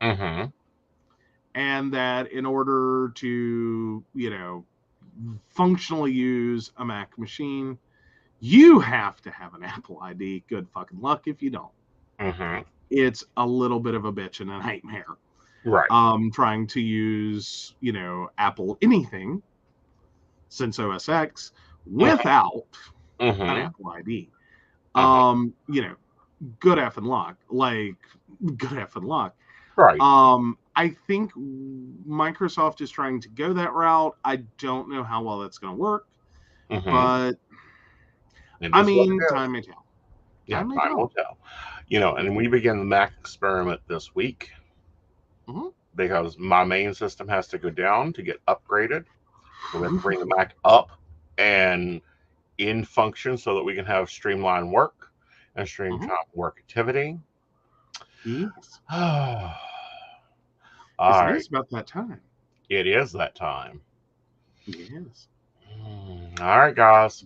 And that in order to, functionally use a Mac machine, you have to have an Apple ID. Good fucking luck if you don't. It's a little bit of a bitch and a nightmare. Right. Trying to use, Apple anything since OS X without an Apple ID. Good effing luck. Like, good effing luck. Right. I think Microsoft is trying to go that route. I don't know how well that's going to work. But, I mean, time may tell. Yeah, time will tell. And we begin the Mac experiment this week because my main system has to go down to get upgraded. We're going to bring the Mac up and in function so that we can have streamlined work and streamlined work activity. Yes. All right. It's about that time. It is that time. Yes. All right, guys.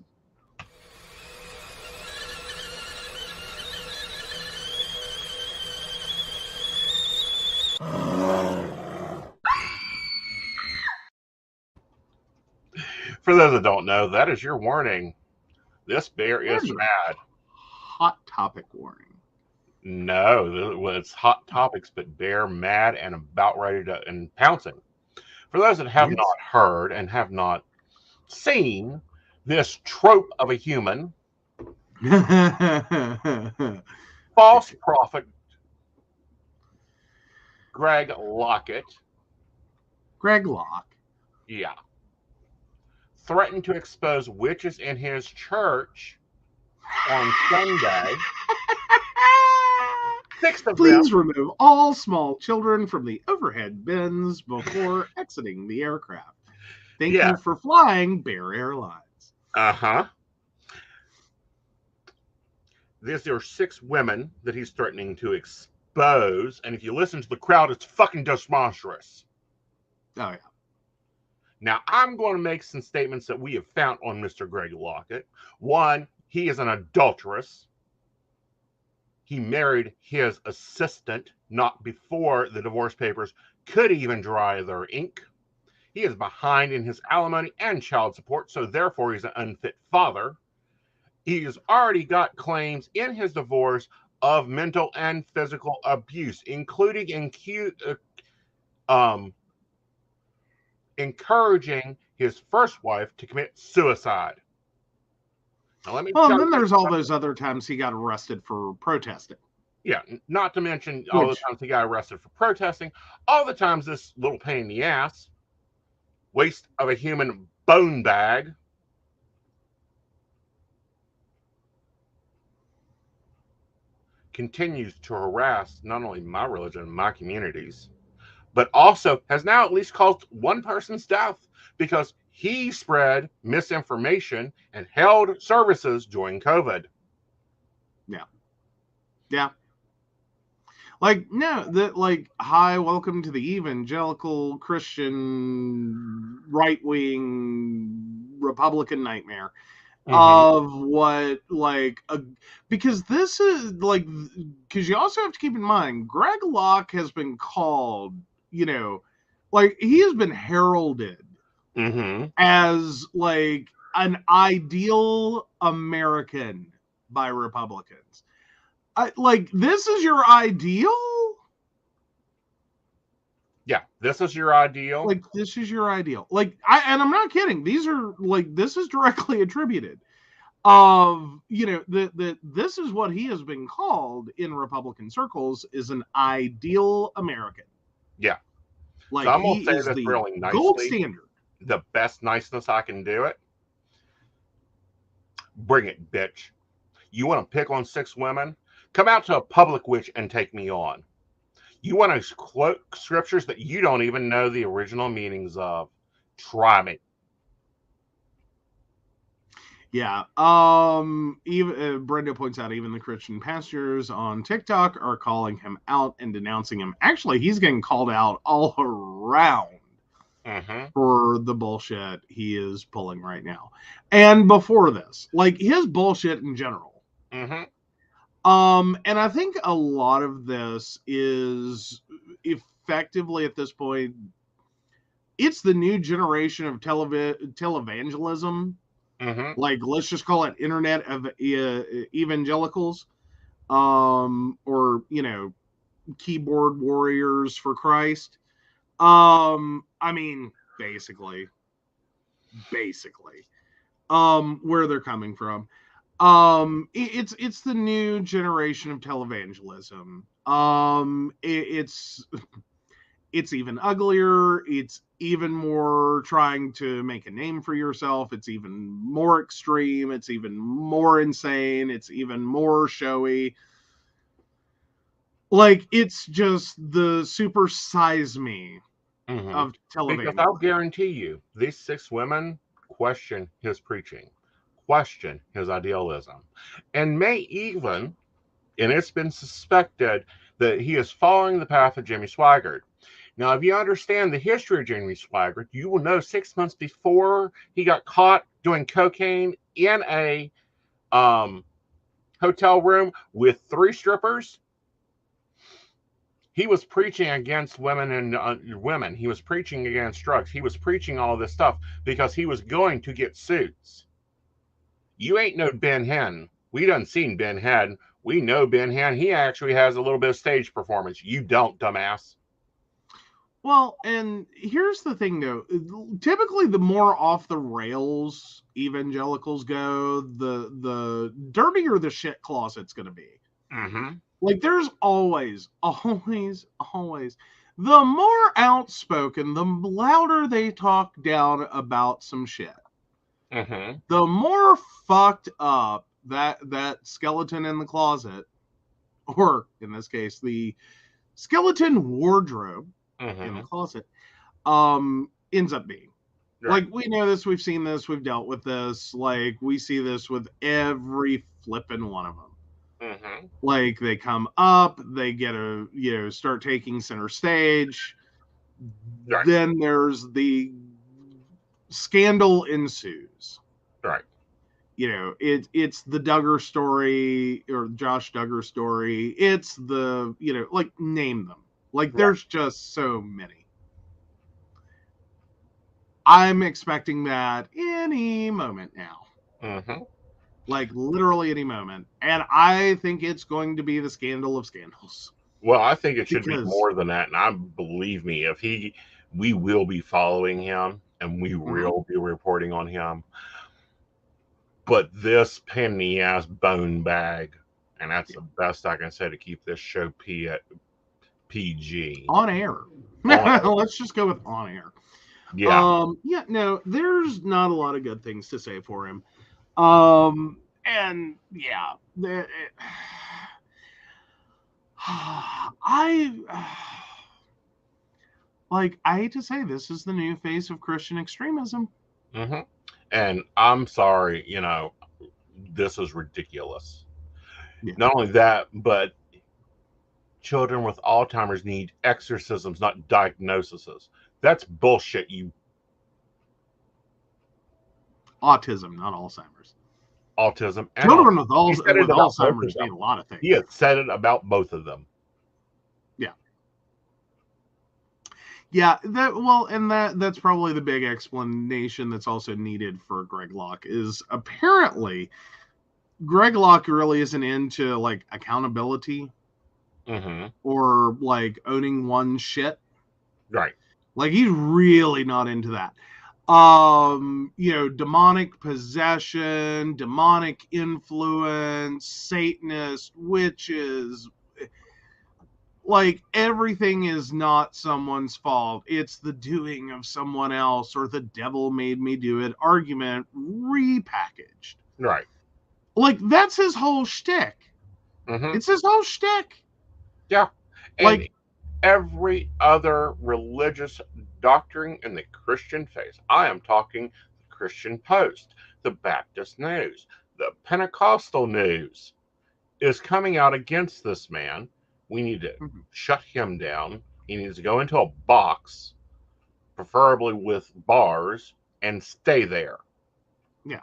For those that don't know, that is your warning. This bear is mad. Hot topic warning. No, it's hot topics, but bear mad and about ready to and pouncing. For those that have not heard and have not seen this trope of a human, false prophet Greg Lockett. Greg Locke. Yeah. Threatened to expose witches in his church on Sunday. 6 of Please them. remove all small children from the overhead bins before exiting the aircraft. Thank you for flying Bear Airlines. There are 6 women that he's threatening to expose, and if you listen to the crowd, it's fucking monstrous. Oh, yeah. Now, I'm going to make some statements that we have found on Mr. Greg Lockett. One, he is an adulteress. He married his assistant not before the divorce papers could even dry their ink. He is behind in his alimony and child support, so therefore he's an unfit father. He has already got claims in his divorce of mental and physical abuse, including encouraging his first wife to commit suicide. Now, let me and then there's all those other times he got arrested for protesting. Yeah, not to mention all the times he got arrested for protesting, all the times this little pain in the ass, waste of a human bone bag, continues to harass not only my religion, my communities, but also has now at least caused one person's death because he spread misinformation and held services during COVID. Yeah. Like, no, that, like, hi, welcome to the evangelical Christian right-wing Republican nightmare of what, like, because this is, like, because you also have to keep in mind, Greg Locke has been called, like, he has been heralded as, like, an ideal American by Republicans. Like, this is your ideal? Yeah, this is your ideal. Like, this is your ideal. Like, and I'm not kidding. These are, like, this is directly attributed of, this is what he has been called in Republican circles is an ideal American. Yeah. Like, so I'm he gonna is say this the really nicely, gold standard. The best niceness I can do it. Bring it, bitch. You want to pick on 6 women? Come out to a public witch and take me on. You want to quote scriptures that you don't even know the original meanings of? Try me. Yeah. Even Brenda points out even the Christian pastors on TikTok are calling him out and denouncing him. Actually, he's getting called out all around for the bullshit he is pulling right now. And before this, like his bullshit in general. And I think a lot of this is effectively at this point, it's the new generation of televangelism. Like, let's just call it internet of evangelicals, or keyboard warriors for Christ. I mean, basically, where they're coming from. It's the new generation of televangelism. It's even uglier. It's even more trying to make a name for yourself. It's even more extreme. It's even more insane. It's even more showy. Like, it's just the super size me of television. Because I'll guarantee you, these 6 women question his preaching, question his idealism, and may even, and it's been suspected, that he is following the path of Jimmy Swaggart. Now, if you understand the history of Jimmy Swaggart, you will know 6 months before he got caught doing cocaine in a hotel room with 3 strippers, he was preaching against women and women. He was preaching against drugs. He was preaching all this stuff because he was going to get suits. You ain't no Ben Hinn. We done seen Ben Hinn. We know Ben Hinn. He actually has a little bit of stage performance. You don't, dumbass. Well, and here's the thing, though. Typically, the more off the rails evangelicals go, the dirtier the shit closet's going to be. Like, there's always, the more outspoken, the louder they talk down about some shit. The more fucked up that skeleton in the closet, or in this case, the skeleton wardrobe in the closet, ends up being. Right. Like, we know this, we've seen this, we've dealt with this. Like, we see this with every flippin' one of them. Like, they come up, they get start taking center stage. Right. Then there's the scandal ensues. Right. It's the Duggar story, or Josh Duggar story. It's the, like, name them. Like, there's just so many. I'm expecting that any moment now. Like, literally any moment. And I think it's going to be the scandal of scandals. Well, I think it should be more than that. And believe me, we will be following him, and we will be reporting on him. But this pain in the ass bone bag, and that's the best I can say to keep this show PG. On air. Let's just go with on air. Yeah. No, there's not a lot of good things to say for him. And yeah, I hate to say this is the new face of Christian extremism. And I'm sorry, this is ridiculous. Yeah. Not only that, but children with Alzheimer's need exorcisms, not diagnoses. That's bullshit. Autism, not Alzheimer's. Autism. And children with Alzheimer's need a lot of things. He had said it about both of them. Yeah, that's probably the big explanation that's also needed for Greg Locke, is apparently Greg Locke really isn't into, like, accountability or, like, owning one shit. Right. Like, he's really not into that. Demonic possession, demonic influence, Satanist, witches. Like, everything is not someone's fault. It's the doing of someone else, or the devil made me do it argument repackaged. Right. Like, that's his whole shtick. It's his whole shtick. Yeah. And like, every other religious doctrine in the Christian faith, I am talking the Christian Post, the Baptist News, the Pentecostal News, is coming out against this man. We need to shut him down. He needs to go into a box, preferably with bars, and stay there. Yeah.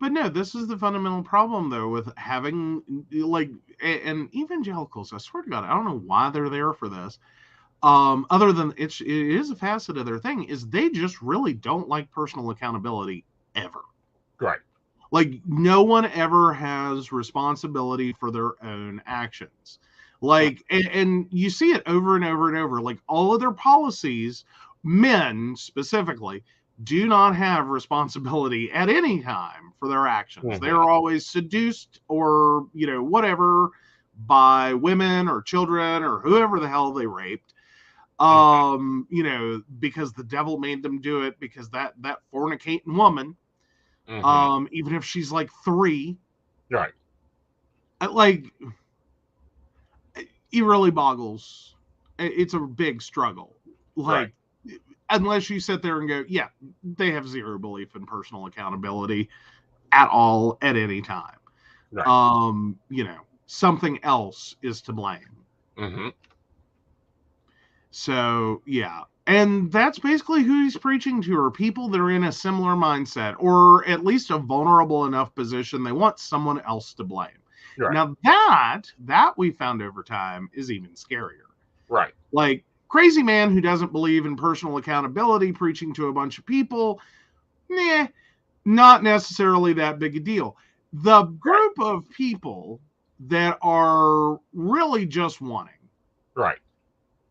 But no, this is the fundamental problem, though, with having, like, and evangelicals, I swear to God, I don't know why they're there for this. Other than it is a facet of their thing, is they just really don't like personal accountability ever. Right. Like, no one ever has responsibility for their own actions. Like, and you see it over and over and over. Like, all of their policies, men specifically, do not have responsibility at any time for their actions. They are always seduced or, whatever, by women or children or whoever the hell they raped. Because the devil made them do it, because that fornicating woman, even if she's like 3. Right. Like, it really boggles. It's a big struggle. Like, unless you sit there and go, yeah, they have zero belief in personal accountability at all at any time. Right. Something else is to blame. So, yeah. And that's basically who he's preaching to, are people that are in a similar mindset, or at least a vulnerable enough position. They want someone else to blame. Right. Now that we found over time is even scarier. Right. Like, crazy man who doesn't believe in personal accountability preaching to a bunch of people, not necessarily that big a deal. The group of people that are really just wanting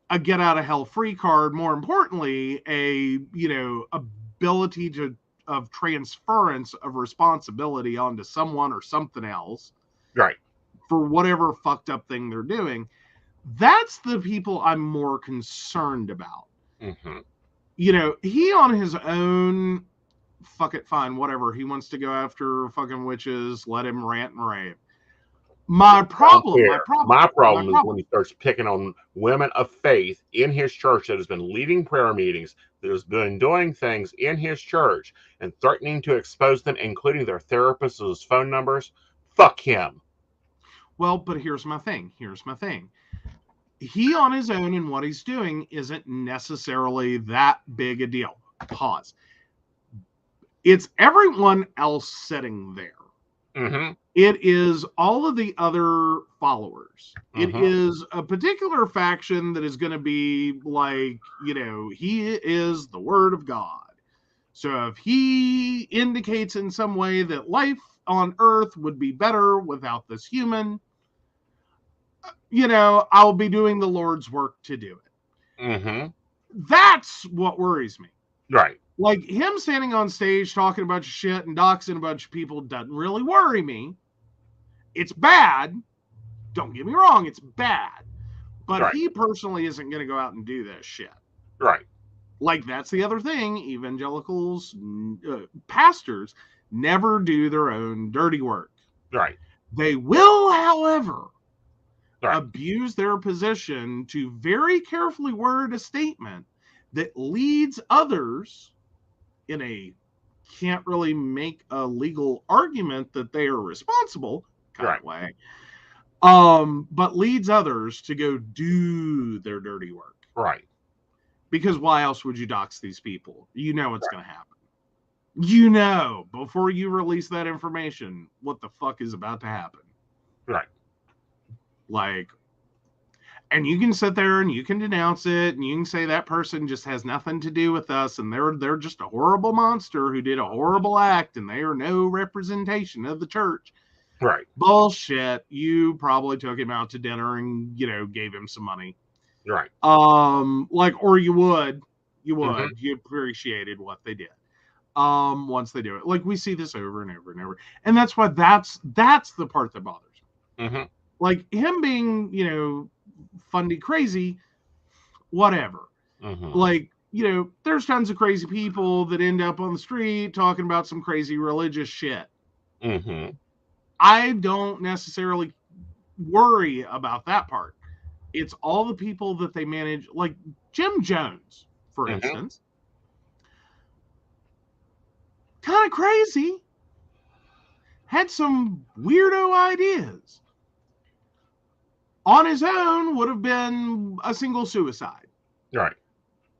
a get out of hell free card, more importantly, ability of transference of responsibility onto someone or something else. Right. For whatever fucked up thing they're doing. That's the people I'm more concerned about. He on his own fuck it, fine, whatever. He wants to go after fucking witches. Let him rant and rave. My problem is when he starts picking on women of faith in his church that has been leading prayer meetings, that has been doing things in his church and threatening to expose them, including their therapists' as phone numbers. Fuck him. Well, but here's my thing. He on his own and what he's doing isn't necessarily that big a deal. Pause. It's everyone else sitting there. Mm-hmm. It is all of the other followers. Mm-hmm. It is a particular faction that is going to be like, he is the word of God. So if he indicates in some way that life on Earth would be better without this human, I'll be doing the Lord's work to do it. Mm-hmm. That's what worries me. Right. Like him standing on stage talking a bunch of shit and doxing a bunch of people doesn't really worry me. It's bad. Don't get me wrong, it's bad. But right. He personally isn't going to go out and do this shit. Right. Like that's the other thing. Evangelicals, pastors never do their own dirty work. Right. They will, however, abuse their position to very carefully word a statement that leads others in a can't really make a legal argument that they are responsible kind of way, but leads others to go do their dirty work. Right. Because why else would you dox these people? You know what's going to happen. Before you release that information, what the fuck is about to happen. Right. Like, and you can sit there and you can denounce it and you can say that person just has nothing to do with us and they're just a horrible monster who did a horrible act and they are no representation of the church. Right. Bullshit. You probably took him out to dinner and, gave him some money. Right. Or you would, Mm-hmm. you appreciated what they did. Once they do it, like we see this over and over and over. And that's why that's the part that bothers me. Mm-hmm. Like him being, fundy crazy, whatever. Mm-hmm. Like, there's tons of crazy people that end up on the street talking about some crazy religious shit. Mm-hmm. I don't necessarily worry about that part. It's all the people that they manage, like Jim Jones, for instance. Kind of crazy. Had some weirdo ideas. On his own would have been a single suicide. Right.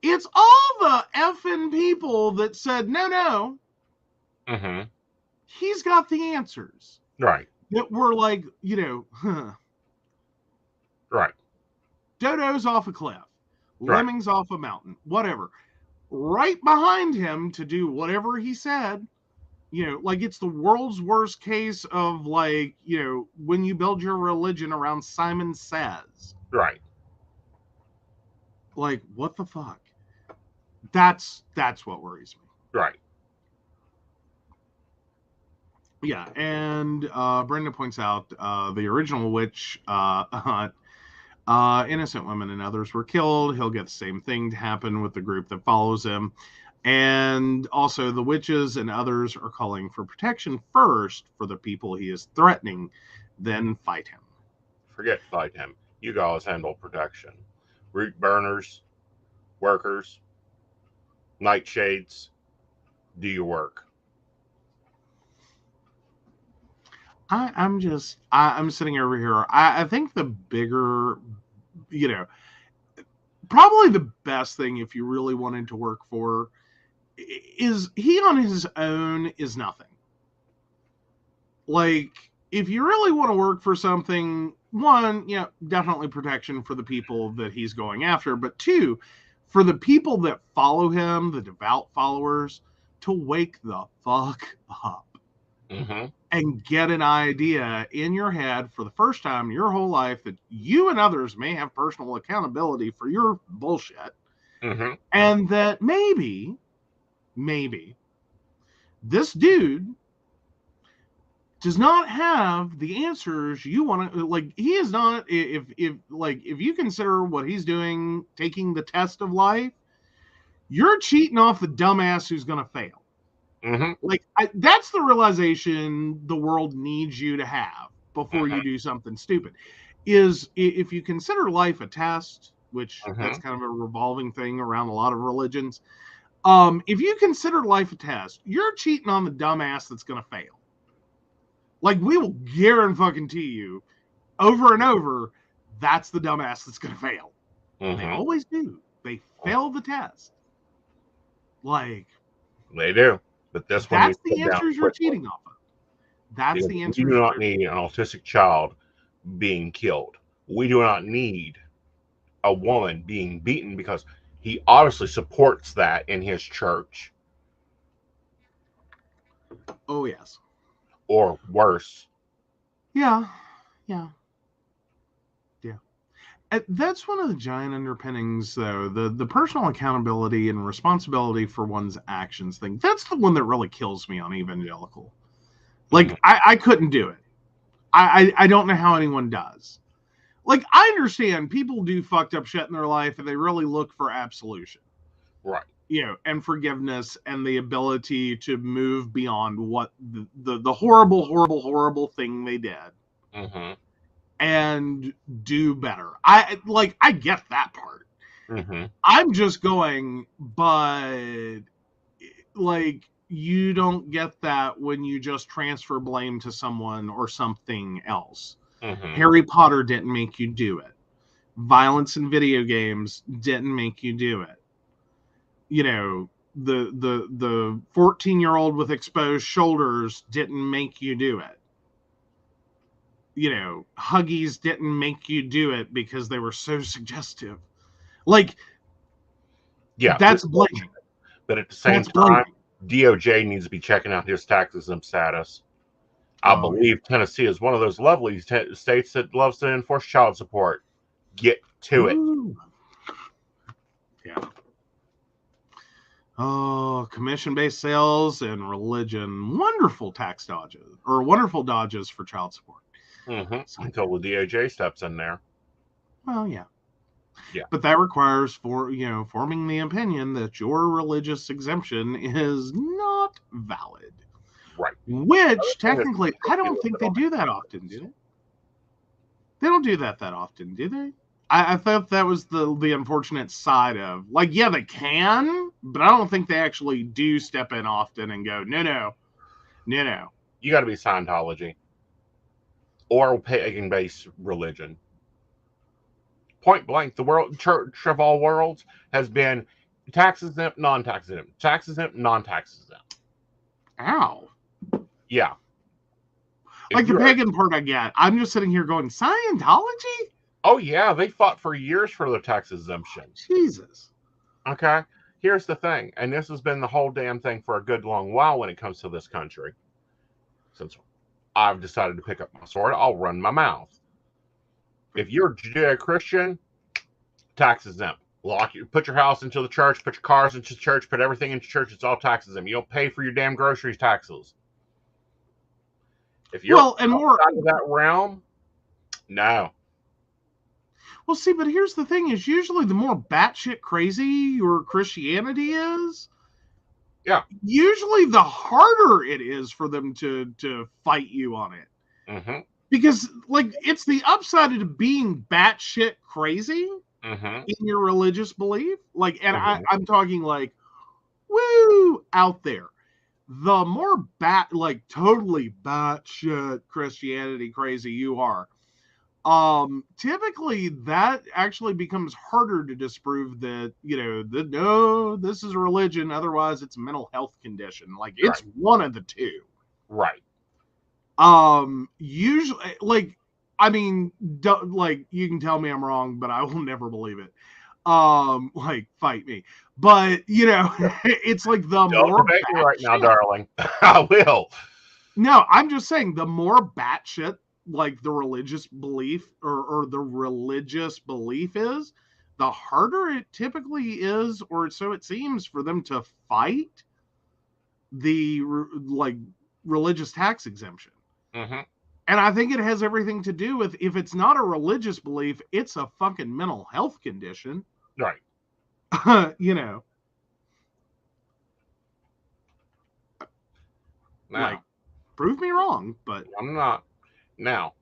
It's all the effing people that said, no. Mm-hmm. He's got the answers. Right. That were like, Right. Dodo's off a cliff. Lemmings off a mountain. Whatever. Right behind him to do whatever he said. Like it's the world's worst case of like, when you build your religion around Simon Says. Right. Like, what the fuck? That's what worries me. Right. Yeah, and Brenda points out the original witch innocent women and others were killed. He'll get the same thing to happen with the group that follows him. And also the witches and others are calling for protection first for the people he is threatening, then fight him. Forget fight him. You guys handle protection. Root burners, workers, nightshades, do your work. I'm sitting over here. I think the bigger, probably the best thing if you really wanted to work for is he on his own is nothing. Like, if you really want to work for something, one, definitely protection for the people that he's going after, but two, for the people that follow him, the devout followers, to wake the fuck up. Mm-hmm. And get an idea in your head for the first time in your whole life that you and others may have personal accountability for your bullshit. Mm-hmm. And that maybe this dude does not have the answers you want to, like, he is not, if you consider what he's doing, taking the test of life, you're cheating off the dumbass who's going to fail. Like, that's the realization the world needs you to have before you do something stupid. Is if you consider life a test, which that's kind of a revolving thing around a lot of religions. If you consider life a test, you're cheating on the dumbass that's going to fail. Like, we will guarantee you over and over, that's the dumbass that's going to fail. They always do. They fail the test. Like, they do. But this one, that's the answers you're cheating off of. That's the answer. We do not need an autistic child being killed. We do not need a woman being beaten because he obviously supports that in his church. Oh, yes. Or worse. Yeah. That's one of the giant underpinnings, though, the personal accountability and responsibility for one's actions thing. That's the one that really kills me on evangelical. Like, I couldn't do it. I don't know how anyone does. Like, I understand people do fucked up shit in their life and they really look for absolution. Right. And forgiveness and the ability to move beyond what the horrible thing they did. And do better. I get that part. I'm just going, but like, you don't get that when you just transfer blame to someone or something else. Harry Potter didn't make you do it. Violence in video games didn't make you do it. The 14-year-old with exposed shoulders didn't make you do it. Huggies didn't make you do it because they were so suggestive. Like, yeah, that's blaming. But at the same time, DOJ needs to be checking out his tax exempt status. I believe Tennessee is one of those lovely states that loves to enforce child support. Get to it. Yeah. Oh, commission-based sales and religion. Wonderful tax dodges, or wonderful dodges for child support. Until the DOJ steps in there. Well, yeah. But that requires forming the opinion that your religious exemption is not valid. Right. Which technically, I don't think they do that often, do they? They don't do that often, do they? I thought that was the unfortunate side of, like, yeah, they can, but I don't think they actually do step in often and go, no. You got to be Scientology or pagan-based religion. Point blank, the world church of all worlds has been tax exempt, non-tax exempt, tax exempt, non-tax exempt. Ow. Yeah. Like, the pagan part I get. I'm just sitting here going, Scientology? Oh, yeah. They fought for years for their tax exemption. Jesus. Okay. Here's the thing. And this has been the whole damn thing for a good long while when it comes to this country. Since I've decided to pick up my sword, I'll run my mouth. If you're Judeo-Christian, tax exempt. Put your house into the church, put your cars into the church, put everything into church. It's all tax exempt. You don't pay for your damn groceries taxes. If you're outside of that realm, no. Well, see, but here's the thing: is usually the more batshit crazy your Christianity is, usually the harder it is for them to fight you on it. Because, like, it's the upside of being batshit crazy in your religious belief. Like, and I'm talking like, woo, out there. The more totally batshit Christianity crazy you are, typically that actually becomes harder to disprove that, no, this is a religion. Otherwise, it's a mental health condition. Like, it's one of the two. Right. Usually, like, I mean, you can tell me I'm wrong, but I will never believe it. Like, fight me. But, it's like the more debate me right now, darling. I will. No, I'm just saying, the more batshit, like, the religious belief or the religious belief is, the harder it typically is, or so it seems, for them to fight the religious tax exemption. And I think it has everything to do with, if it's not a religious belief, it's a fucking mental health condition. Right. Like, prove me wrong, but I'm not. Now,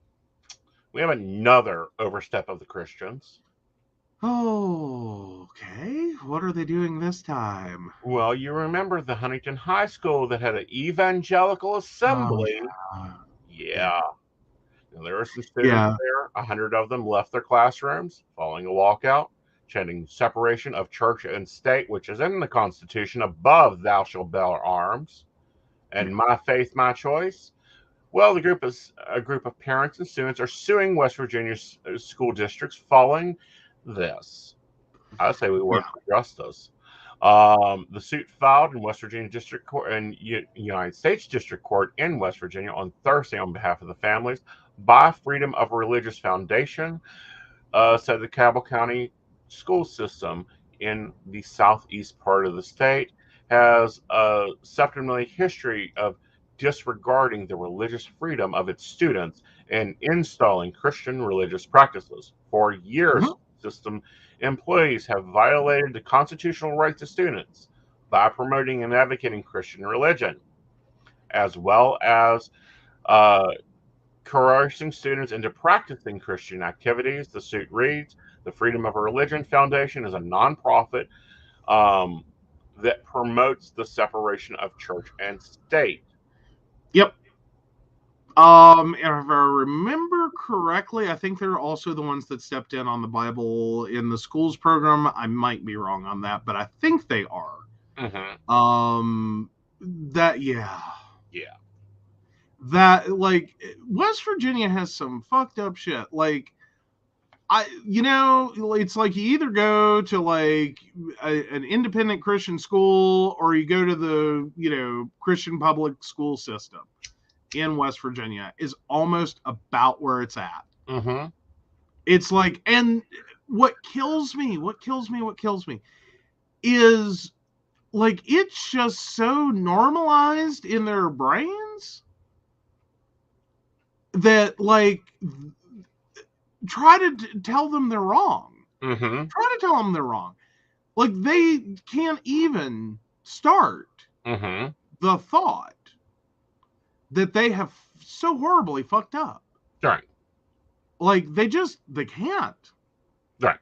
we have another overstep of the Christians. Oh, okay. What are they doing this time? Well, you remember the Huntington High School that had an evangelical assembly. Oh, Yeah. Now, there were some students yeah. there. 100 of them left their classrooms following a walkout, chanting separation of church and state, which is in the Constitution, above thou shalt bear arms, and my faith, my choice. Well, a group of parents and students are suing West Virginia school districts following this. I say we work for justice. The suit filed in West Virginia District Court and United States District Court in West Virginia on Thursday on behalf of the families by Freedom of Religious Foundation, said the Cabell County school system in the southeast part of the state has a 70-year history of disregarding the religious freedom of its students and installing Christian religious practices. For years, system employees have violated the constitutional rights of students by promoting and advocating Christian religion, as well as coercing students into practicing Christian activities. The suit reads, the Freedom of Religion Foundation is a nonprofit that promotes the separation of church and state. Yep. If I remember correctly, I think they're also the ones that stepped in on the Bible in the schools program. I might be wrong on that, but I think they are. That, like, West Virginia has some fucked up shit. Like, it's like you either go to like an independent Christian school or you go to the, Christian public school system in West Virginia is almost about where it's at. It's like, and what kills me is like, it's just so normalized in their brains that, like, try to tell them they're wrong. Try to tell them they're wrong. Like, they can't even start the thought that they have so horribly fucked up. Right. Like, they can't. Right.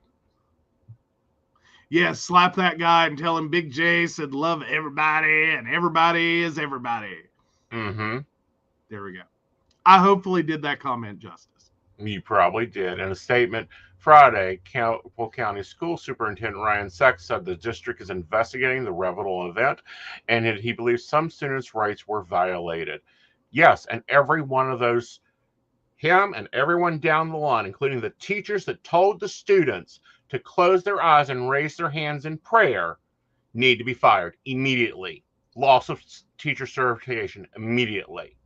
Yeah, slap that guy and tell him Big J said love everybody and everybody is everybody. There we go. I hopefully did that comment justice. You probably did. In a statement Friday, Cabell County School Superintendent Ryan Sachs said the district is investigating the Revival event and he believes some students' rights were violated. Yes, and every one of those, him and everyone down the line, including the teachers that told the students to close their eyes and raise their hands in prayer, need to be fired immediately. Loss of teacher certification immediately.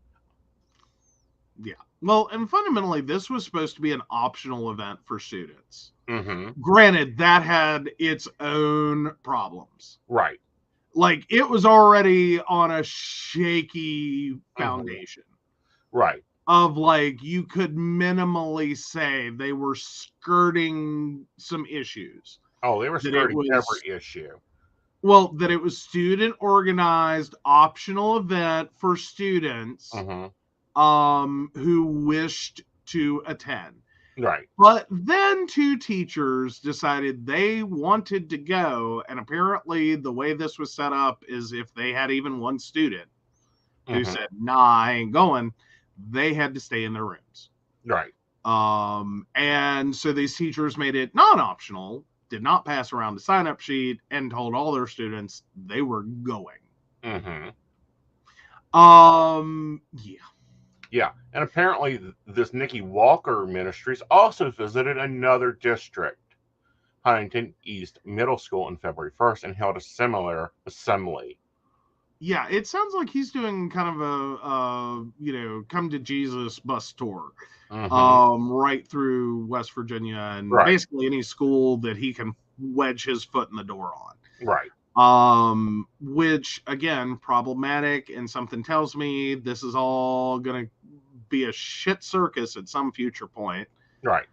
Yeah. Well, and fundamentally, this was supposed to be an optional event for students. Granted, that had its own problems. Right. Like, it was already on a shaky foundation. Right. Of, like, you could minimally say they were skirting some issues. Oh, they were skirting every issue. Well, that it was student organized optional event for students who wished to attend. Right. But then two teachers decided they wanted to go, and apparently the way this was set up is if they had even one student who said, nah, I ain't going, they had to stay in their rooms. Right. And so these teachers made it non-optional, did not pass around the sign-up sheet, and told all their students they were going. Yeah, and apparently this Nikki Walker Ministries also visited another district, Huntington East Middle School, on February 1st and held a similar assembly. Yeah, it sounds like he's doing kind of a come to Jesus bus tour, right through West Virginia and basically any school that he can wedge his foot in the door on. Right. Which, again, problematic, and something tells me this is all going to be a shit circus at some future point. Right.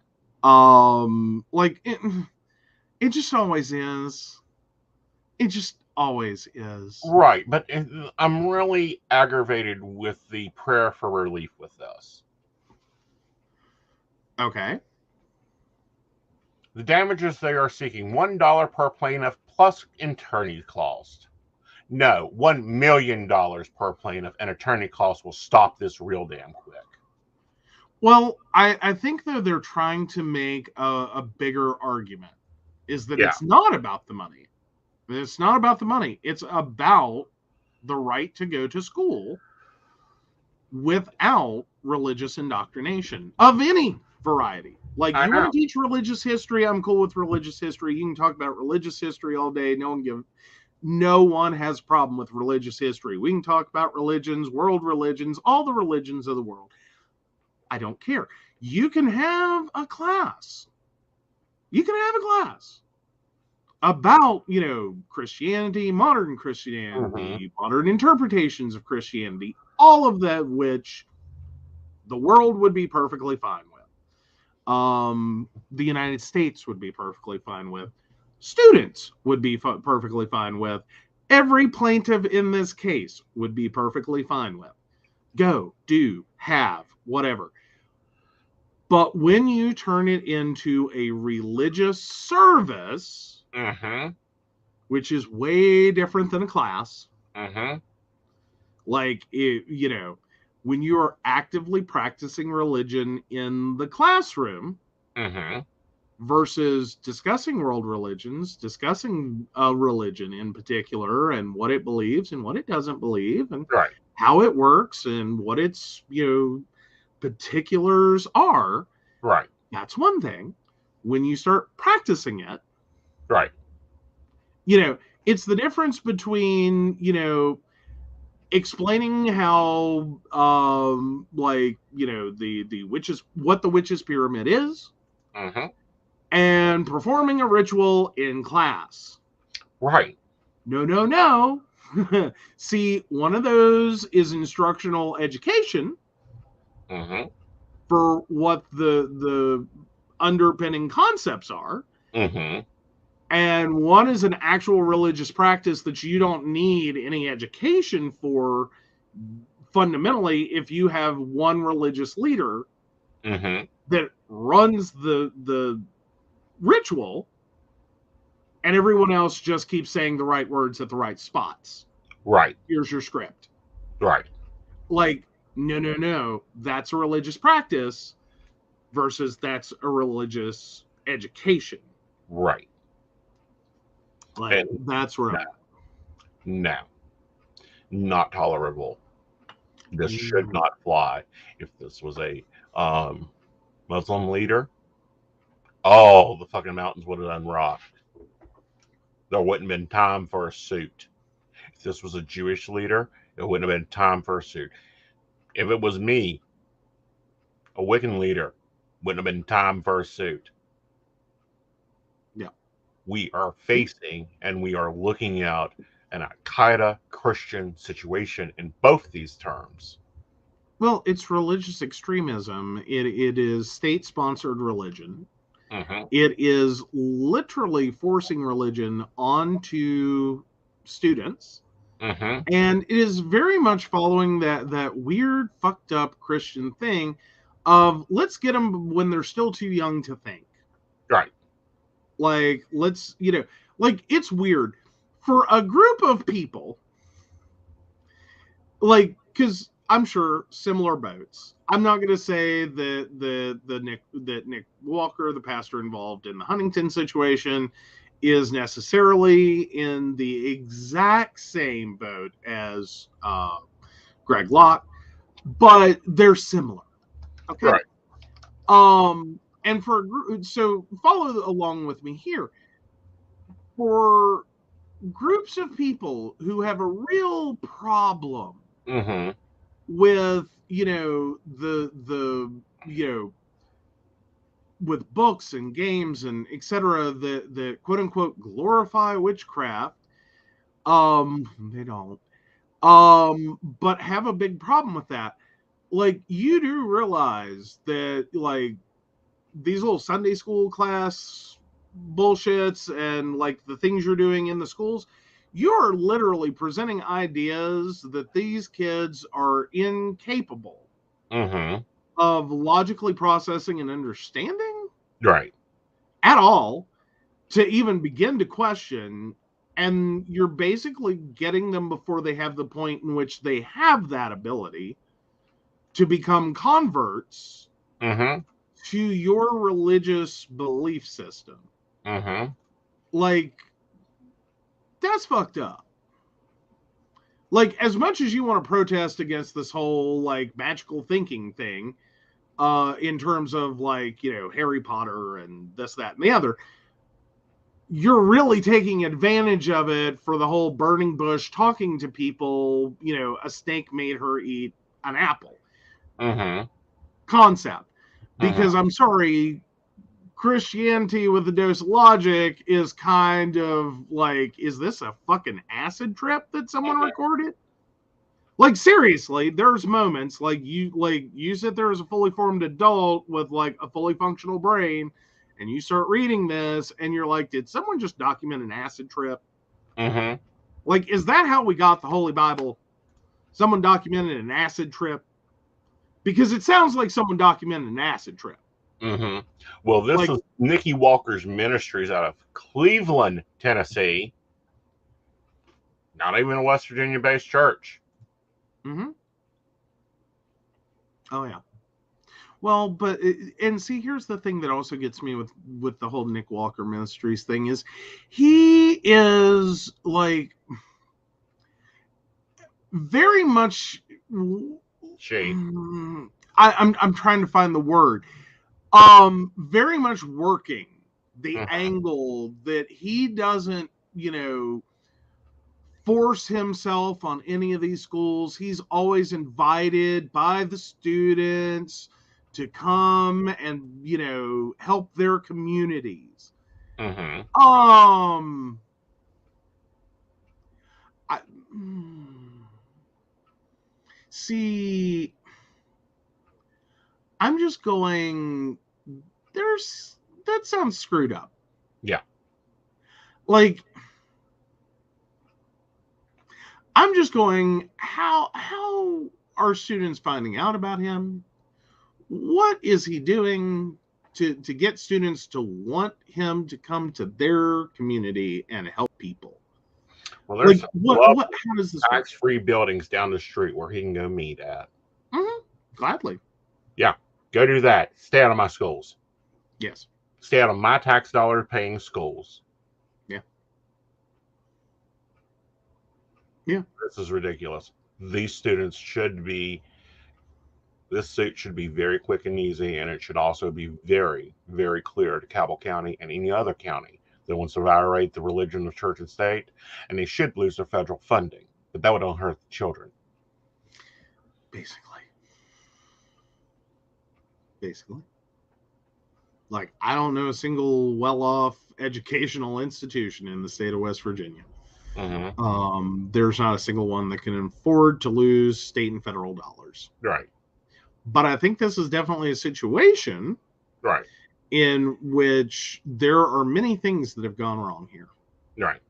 Like, it just always is. It just always is. Right, but I'm really aggravated with the prayer for relief with this. Okay. The damages they are seeking, $1 per plaintiff plus attorney cost. No, $1 million per plaintiff, and attorney costs will stop this real damn quick. Well, I think though they're trying to make a bigger argument, is that it's not about the money. It's not about the money. It's about the right to go to school without religious indoctrination of any variety. Like, you want to teach religious history, I'm cool with religious history. You can talk about religious history all day. No one has a problem with religious history. We can talk about religions, world religions, all the religions of the world. I don't care. You can have a class. About, Christianity, modern Christianity, modern interpretations of Christianity, all of that which the world would be perfectly fine with. The United States would be perfectly fine with. Students would be perfectly fine with. Every plaintiff in this case would be perfectly fine with. Go, do, have, whatever. But when you turn it into a religious service, which is way different than a class, like, when you are actively practicing religion in the classroom versus discussing world religions, discussing a religion in particular and what it believes and what it doesn't believe and how it works and what its, particulars are. Right. That's one thing. When you start practicing it, it's the difference between, explaining how, the witches, what the witches pyramid is, and performing a ritual in class. Right. No. See, one of those is instructional education for what the underpinning concepts are. And one is an actual religious practice that you don't need any education for, fundamentally, if you have one religious leader that runs the ritual and everyone else just keeps saying the right words at the right spots. Right. Here's your script. Right. Like, no. That's a religious practice versus that's a religious education. Right. Like, that's where I'm at. No. Not tolerable. This should not fly. If this was a Muslim leader, the fucking mountains would have unrocked. There wouldn't have been time for a suit. If this was a Jewish leader, it wouldn't have been time for a suit. If it was me, a Wiccan leader, wouldn't have been time for a suit. Yeah. We are facing and we are looking at an Al-Qaeda Christian situation in both these terms. Well, it's religious extremism. It is state-sponsored religion. It is literally forcing religion onto students. And it is very much following that weird, fucked up Christian thing of let's get them when they're still too young to think. Right. Like, let's, it's weird for a group of people, like, because I'm sure similar boats. I'm not going to say that Nick Walker, the pastor involved in the Huntington situation, is necessarily in the exact same boat as Greg Locke, but they're similar. Okay. Right. And so follow along with me here. For groups of people who have a real problem with, with books and games and etc. that quote unquote glorify witchcraft, they don't, but have a big problem with that. Like, you do realize that, like, these little Sunday school class bullshits and, like, the things you're doing in the schools, you're literally presenting ideas that these kids are incapable of logically processing and understanding. Right. At all, to even begin to question. And you're basically getting them before they have the point in which they have that ability to become converts to your religious belief system. Like, that's fucked up. Like, as much as you want to protest against this whole, like, magical thinking thing, in terms of, like, you know, Harry Potter and this, that, and the other, you're really taking advantage of it for the whole burning bush, talking to people, you know, a snake made her eat an apple concept. Because I'm sorry, Christianity with a dose of logic is kind of like, is this a fucking acid trip that someone recorded? Like, seriously, there's moments like you sit there as a fully formed adult with like a fully functional brain, and you start reading this and you're like, did someone just document an acid trip? Like, is that how we got the Holy Bible? Someone documented an acid trip? Because it sounds like someone documented an acid trip. Well, this is Nikki Walker's Ministries out of Cleveland, Tennessee. Not even a West Virginia-based church. Oh, yeah. Well, but, and see, here's the thing that also gets me with the whole Nick Walker Ministries thing is he is, like, very much... I'm trying to find the word. Very much working the angle that he doesn't, you know, force himself on any of these schools. He's always invited by the students to come and, you know, help their communities. See, I'm just going, that sounds screwed up. Yeah. Like, I'm just going, how are students finding out about him? What is he doing to get students to want him to come to their community and help people? Well, there's how does this tax-free buildings down the street where he can go meet at. Gladly. Yeah, go do that. Stay out of my schools. Yes. Stay out of my tax dollar paying schools. Yeah. Yeah. This is ridiculous. These students should be, this suit should be very quick and easy, and it should also be very, very clear to Cabell County and any other county that wants to violate the religion of church and state, and they should lose their federal funding. But that would not hurt the children. Basically. Like, I don't know a single well-off educational institution in the state of West Virginia. There's not a single one that can afford to lose state and federal dollars. Right. But I think this is definitely a situation in which there are many things that have gone wrong here. Right.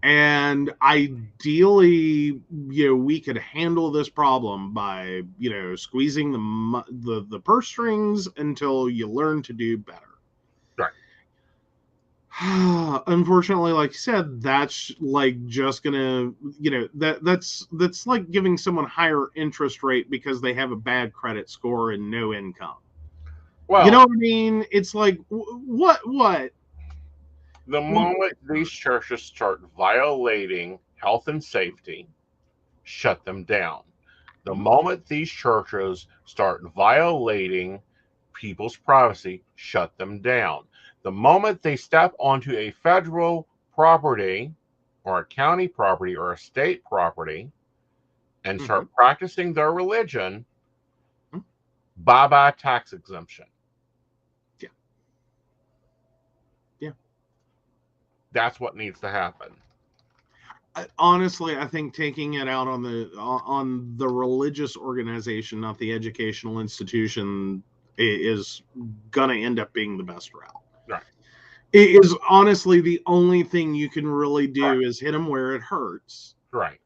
And ideally, you know, we could handle this problem by, you know, squeezing the purse strings until you learn to do better. Right. Unfortunately, like you said, that's like just gonna, you know, that's like giving someone higher interest rate because they have a bad credit score and no income. Well, you know what I mean? It's like, what? The moment these churches start violating health and safety, shut them down. The moment these churches start violating people's privacy, shut them down. The moment they step onto a federal property or a county property or a state property and start practicing their religion, bye-bye tax exemption. That's what needs to happen. Honestly, I think taking it out on the religious organization, not the educational institution, is gonna end up being the best route. Right. It is honestly the only thing you can really do is hit them where it hurts. Right.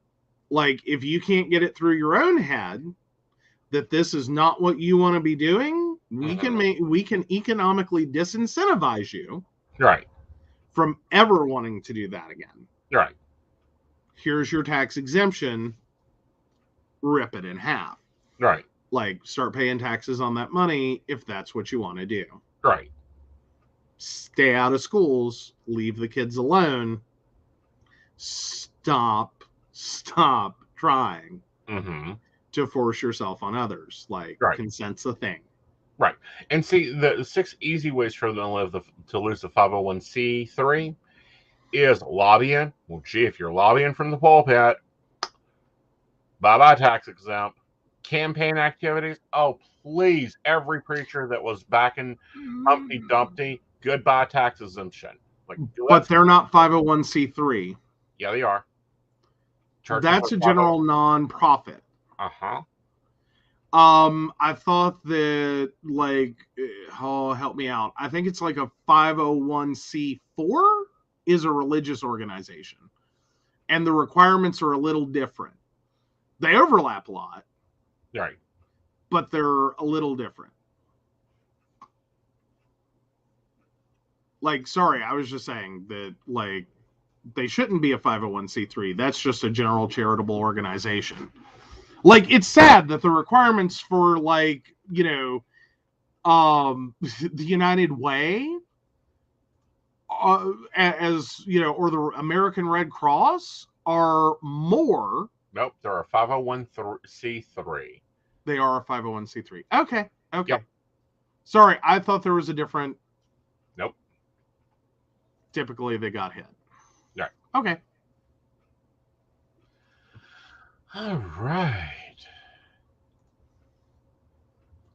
Like, if you can't get it through your own head that this is not what you want to be doing, we can economically disincentivize you Right. from ever wanting to do that again. Right. Here's your tax exemption, rip it in half. Right. Like, start paying taxes on that money if that's what you want to do. Right. Stay out of schools, leave the kids alone. Stop trying to force yourself on others. Like, consent's a thing. Right. And see, the 6 easy ways for them to lose the 501c3 is lobbying. Well, gee, if you're lobbying from the pulpit, bye-bye tax exempt. Campaign activities, oh, please, every preacher that was backing Humpty Dumpty, goodbye tax exemption. Like, but they're not 501c3. Yeah, they are. That's a general non-profit. Uh-huh. I thought that, like, oh, help me out. I think it's like a 501c4 is a religious organization. And the requirements are a little different. They overlap a lot. Right. But they're a little different. Like, sorry, I was just saying that, like, they shouldn't be a 501c3. That's just a general charitable organization. Like, it's sad that the requirements for, like, you know, the United Way, as, you know, or the American Red Cross are more. Nope, they're a 501c3. They are a 501c3. Okay. Yep. Sorry, I thought there was a different. Nope. Typically, they got hit. Right. Okay. All right.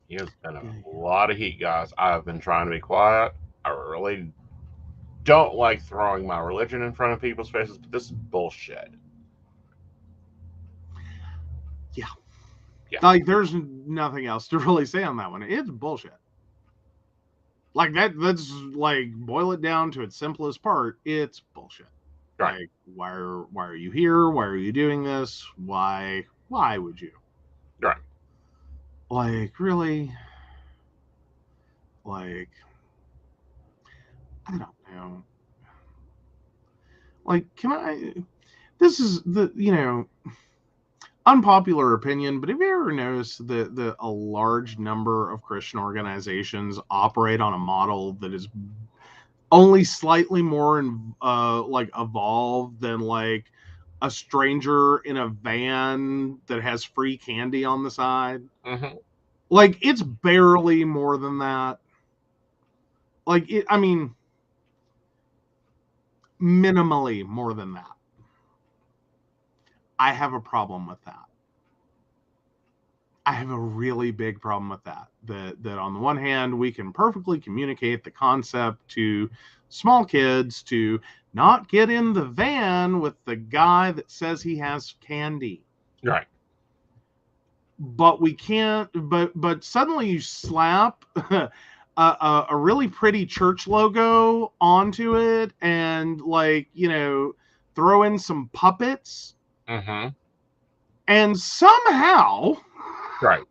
He has been a lot of heat, guys. I've been trying to be quiet. I really don't like throwing my religion in front of people's faces, but this is bullshit. Yeah. Yeah. Like, there's nothing else to really say on that one. It's bullshit. Like, that's like, boil it down to its simplest part. It's bullshit. Right. Like, why are you here? Why are you doing this? Why would you? Right. Like, really? Like, I don't know. Like, this is the, you know, unpopular opinion, but have you ever noticed that a large number of Christian organizations operate on a model that is only slightly more like evolved than like a stranger in a van that has free candy on the side? Like, it's barely more than that. Like, I mean, minimally more than that. I have a problem with that. I have a really big problem with that. That on the one hand, we can perfectly communicate the concept to small kids to not get in the van with the guy that says he has candy. Right. But we can't, but suddenly you slap a really pretty church logo onto it and, like, you know, throw in some puppets. And somehow, right.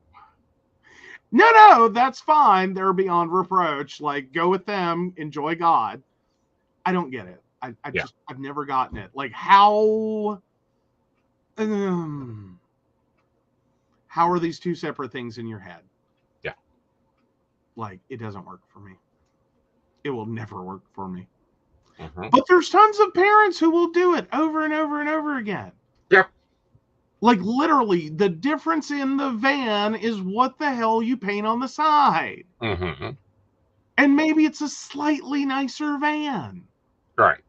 No, that's fine. They're beyond reproach. Like, go with them. Enjoy God. I don't get it. I've never gotten it. Like, how are these two separate things in your head? Yeah. Like, it doesn't work for me. It will never work for me. But there's tons of parents who will do it over and over and over again. Yeah. Like, literally, the difference in the van is what the hell you paint on the side. And maybe it's a slightly nicer van. Right.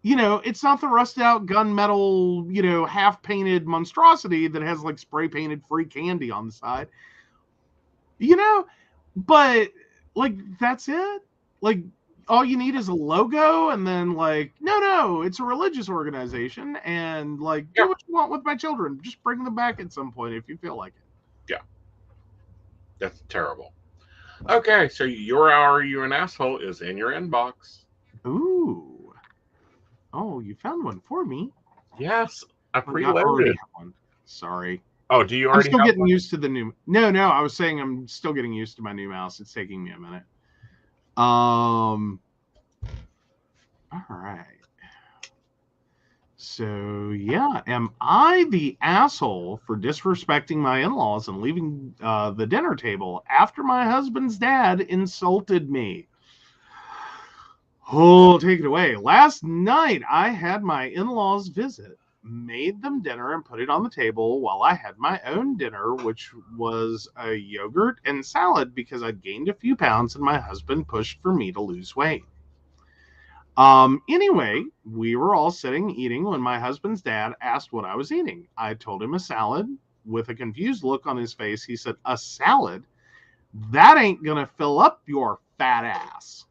You know, it's not the rust out gunmetal, you know, half painted monstrosity that has like spray painted free candy on the side. You know, but like, that's it. Like, all you need is a logo, and then, like, no, it's a religious organization, and, like, do what you want with my children. Just bring them back at some point if you feel like it. Yeah. That's terrible. Okay, so your Are You an Asshole is in your inbox. Ooh. Oh, you found one for me. Yes, I already preloaded. have one. Sorry. Oh, do you I'm already still have getting one? used to the new. No, I was saying I'm still getting used to my new mouse. It's taking me a minute. All right. So yeah, am I the asshole for disrespecting my in-laws and leaving the dinner table after my husband's dad insulted me? Oh, take it away. Last night I had my in-laws visit, made them dinner and put it on the table while I had my own dinner, which was a yogurt and salad because I'd gained a few pounds and my husband pushed for me to lose weight. Anyway, we were all sitting eating when my husband's dad asked what I was eating. I told him a salad. With a confused look on his face, he said, "A salad? That ain't gonna fill up your fat ass."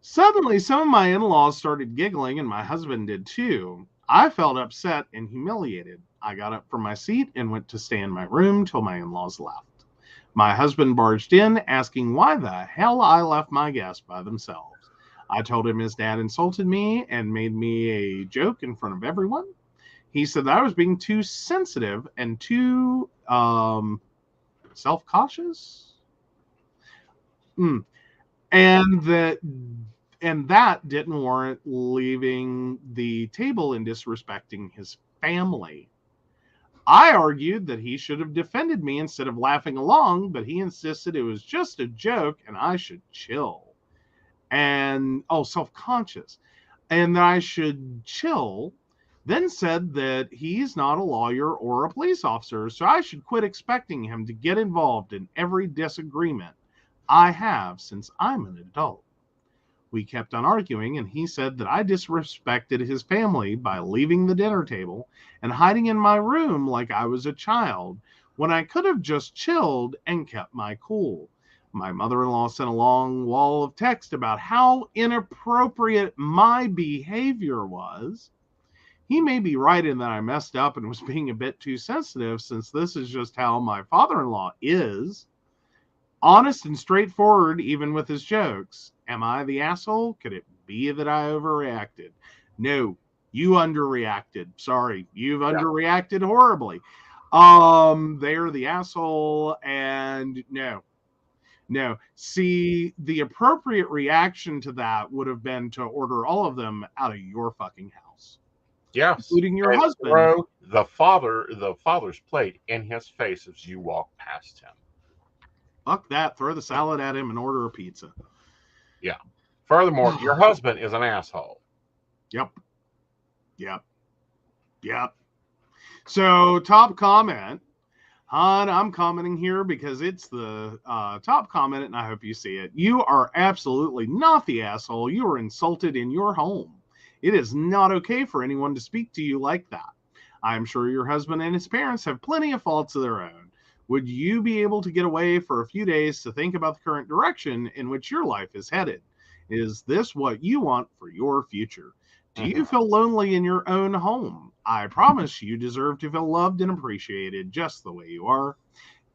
Suddenly, some of my in-laws started giggling and my husband did too. I felt upset and humiliated. I got up from my seat and went to stay in my room till my in-laws left. My husband barged in, asking why the hell I left my guests by themselves. I told him his dad insulted me and made me a joke in front of everyone. He said that I was being too sensitive and too self-cautious. And that didn't warrant leaving the table and disrespecting his family. I argued that he should have defended me instead of laughing along, but he insisted it was just a joke and I should chill. And self-conscious, and that I should chill, then said that he's not a lawyer or a police officer, so I should quit expecting him to get involved in every disagreement I have since I'm an adult. We kept on arguing, and he said that I disrespected his family by leaving the dinner table and hiding in my room like I was a child, when I could have just chilled and kept my cool. My mother-in-law sent a long wall of text about how inappropriate my behavior was. He may be right in that I messed up and was being a bit too sensitive, since this is just how my father-in-law is. Honest and straightforward, even with his jokes. Am I the asshole? Could it be that I overreacted? No, you underreacted. Sorry, you've underreacted horribly. They're the asshole, and no. See, the appropriate reaction to that would have been to order all of them out of your fucking house. Yes, including your husband. Throw the father's plate in his face as you walk past him. Fuck that. Throw the salad at him and order a pizza. Yeah. Furthermore, your husband is an asshole. Yep. So, top comment. Hon, I'm commenting here because it's the top comment, and I hope you see it. You are absolutely not the asshole. You are insulted in your home. It is not okay for anyone to speak to you like that. I'm sure your husband and his parents have plenty of faults of their own. Would you be able to get away for a few days to think about the current direction in which your life is headed? Is this what you want for your future? Do you feel lonely in your own home? I promise you deserve to feel loved and appreciated just the way you are.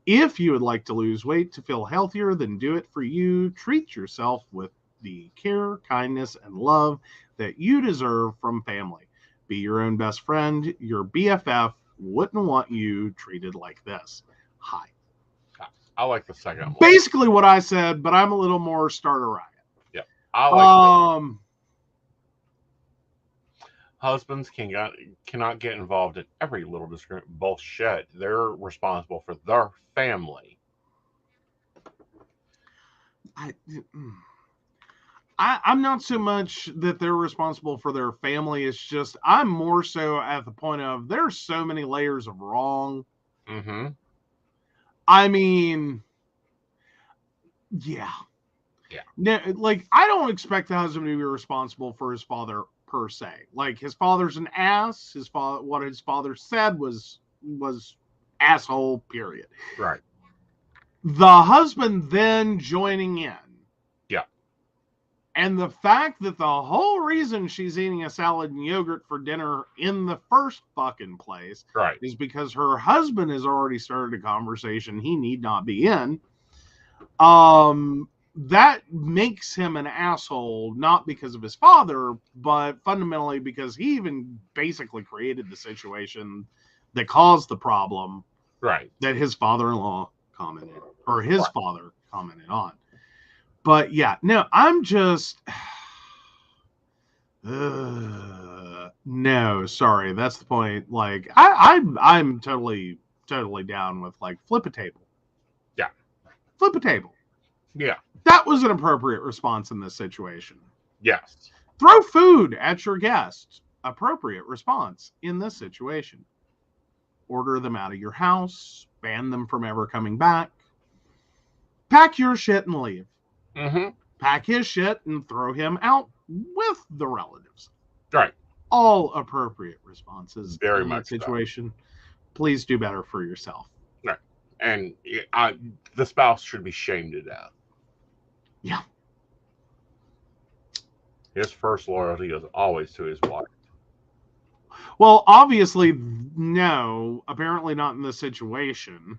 If you would like to lose weight to feel healthier, then do it for you. Treat yourself with the care, kindness, and love that you deserve from family. Be your own best friend. Your BFF wouldn't want you treated like this. Hi. I like the second one. Basically what I said, but I'm a little more starter riot. Yeah. I like husbands cannot get involved in every little disagreement. Bullshit. They're responsible for their family. I'm not so much that they're responsible for their family. It's just I'm more so at the point of there's so many layers of wrong. I mean, yeah. No, like, I don't expect the husband to be responsible for his father per se. Like, his father's an ass. His father, what his father said was asshole. Period. Right. The husband then joining in. Yeah. And the fact that the whole reason she's eating a salad and yogurt for dinner in the first fucking place is because her husband has already started a conversation he need not be in. that makes him an asshole, not because of his father, but fundamentally because he even basically created the situation that caused the problem. Right. That his father-in-law commented, or his father commented on. But yeah, no, I'm just no, sorry, that's the point. Like, I'm totally down with, like, flip a table. Yeah. Flip a table. Yeah. That was an appropriate response in this situation. Yes. Throw food at your guest. Appropriate response in this situation. Order them out of your house. Ban them from ever coming back. Pack your shit and leave. Mm-hmm. Pack his shit and throw him out with the relatives. Right. All appropriate responses Very in much that situation. So. Please do better for yourself. Right. And the spouse should be shamed to death. Yeah. His first loyalty is always to his wife. Well, obviously, no. Apparently not in this situation.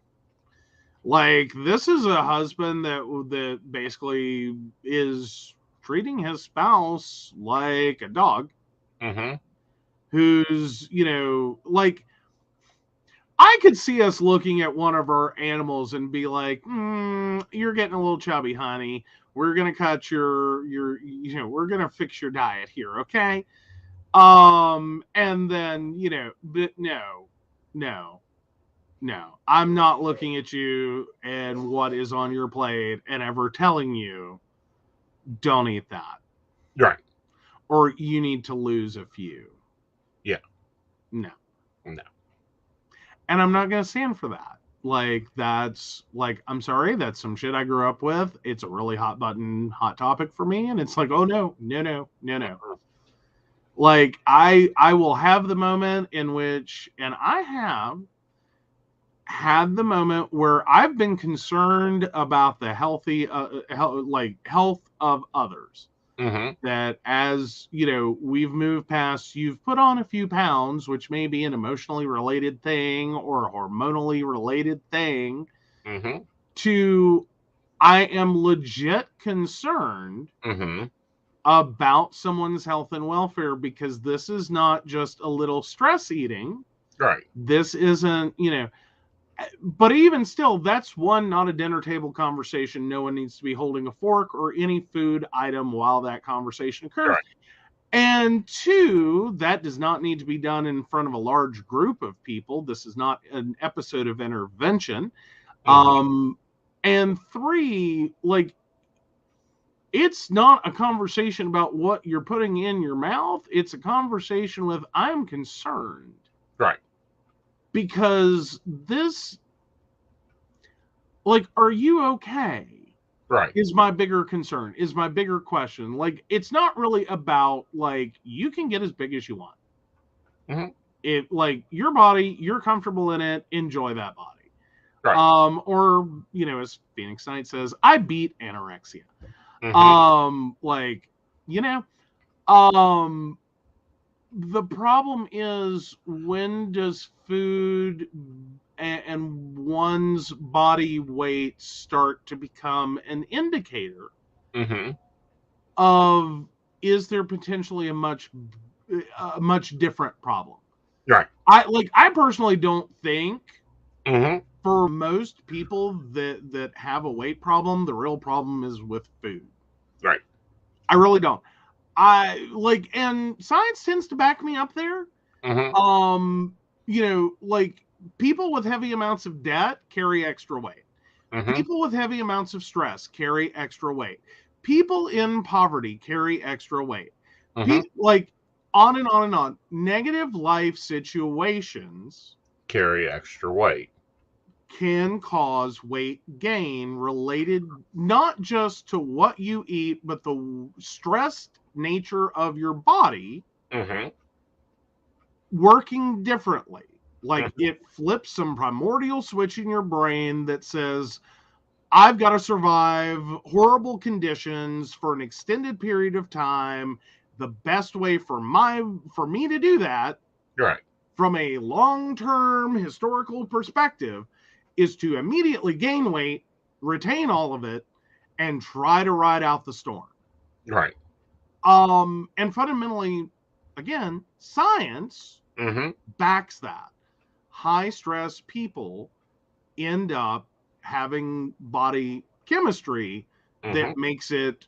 Like, this is a husband that basically is treating his spouse like a dog. Mm-hmm. Who's, you know, like, I could see us looking at one of our animals and be like, you're getting a little chubby, honey. We're going to cut your, you know, we're going to fix your diet here, okay? And then, you know, but no. I'm not looking at you and what is on your plate and ever telling you, don't eat that. Right. Or you need to lose a few. Yeah. No. And I'm not going to stand for that. Like, that's, like, I'm sorry, that's some shit I grew up with. It's a really hot topic for me. And it's like, oh, no. Like, I will have the moment in which, and I have had the moment where I've been concerned about the health of others. Mm-hmm. That, as you know, we've moved past, you've put on a few pounds, which may be an emotionally related thing or a hormonally related thing, mm-hmm. to I am legit concerned mm-hmm. about someone's health and welfare, because this is not just a little stress eating. Right. This isn't, you know, but even still, that's one, not a dinner table conversation. No one needs to be holding a fork or any food item while that conversation occurs. Right. And two, that does not need to be done in front of a large group of people. This is not an episode of intervention. Mm-hmm. And three, like, it's not a conversation about what you're putting in your mouth. It's a conversation with, I'm concerned. Right. Because this, like, are you okay? Right. Is my bigger concern, is my bigger question. Like, it's not really about, like, you can get as big as you want. Mm-hmm. It, like, your body, you're comfortable in it, enjoy that body. Right. Or, you know, as Phoenix Knight says, I beat anorexia. Mm-hmm. Like, you know, the problem is, when does food and one's body weight start to become an indicator mm-hmm. of, is there potentially a much different problem? Right. I personally don't think mm-hmm. for most people that have a weight problem, the real problem is with food. Right. I really don't. And science tends to back me up there. Mm-hmm. You know, like, people with heavy amounts of debt carry extra weight. Mm-hmm. People with heavy amounts of stress carry extra weight. People in poverty carry extra weight. Mm-hmm. Like, on and on and on. Negative life situations carry extra weight. Can cause weight gain related not just to what you eat, but the stressed nature of your body mm-hmm. working differently. Like, mm-hmm. it flips some primordial switch in your brain that says, I've got to survive horrible conditions for an extended period of time. The best way for me to do that, right, from a long-term historical perspective, is to immediately gain weight, retain all of it, and try to ride out the storm. Right. And fundamentally, again, science backs that. High stress people end up having body chemistry that makes it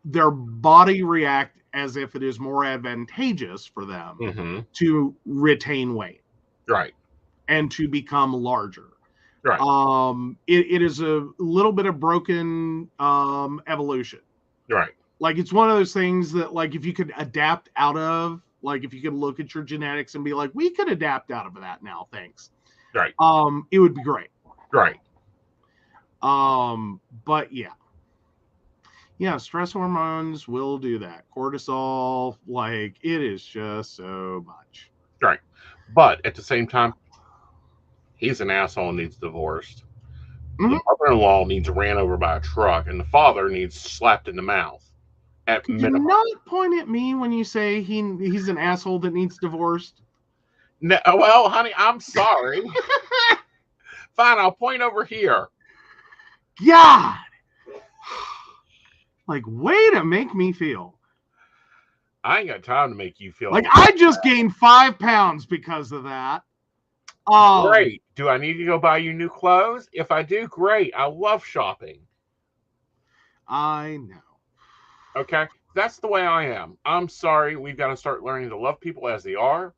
their body react as if it is more advantageous for them to retain weight, right, and to become larger. Right. It is a little bit of broken evolution. Right. Like, it's one of those things that, like, if you could adapt out of, like, if you could look at your genetics and be like, we could adapt out of that now, thanks. Right. It would be great. Right. But yeah. Yeah, stress hormones will do that. Cortisol, like, it is just so much. Right. But at the same time, he's an asshole and needs divorced. The mother-in-law needs ran over by a truck, and the father needs slapped in the mouth. Could you not point at me when you say he's an asshole that needs divorced? No, well, honey, I'm sorry. Fine, I'll point over here. God! Like, way to make me feel. I ain't got time to make you feel like I just gained 5 pounds because of that. Great. Do I need to go buy you new clothes? If I do, great. I love shopping. I know. Okay, that's the way I am. I'm sorry. We've got to start learning to love people as they are.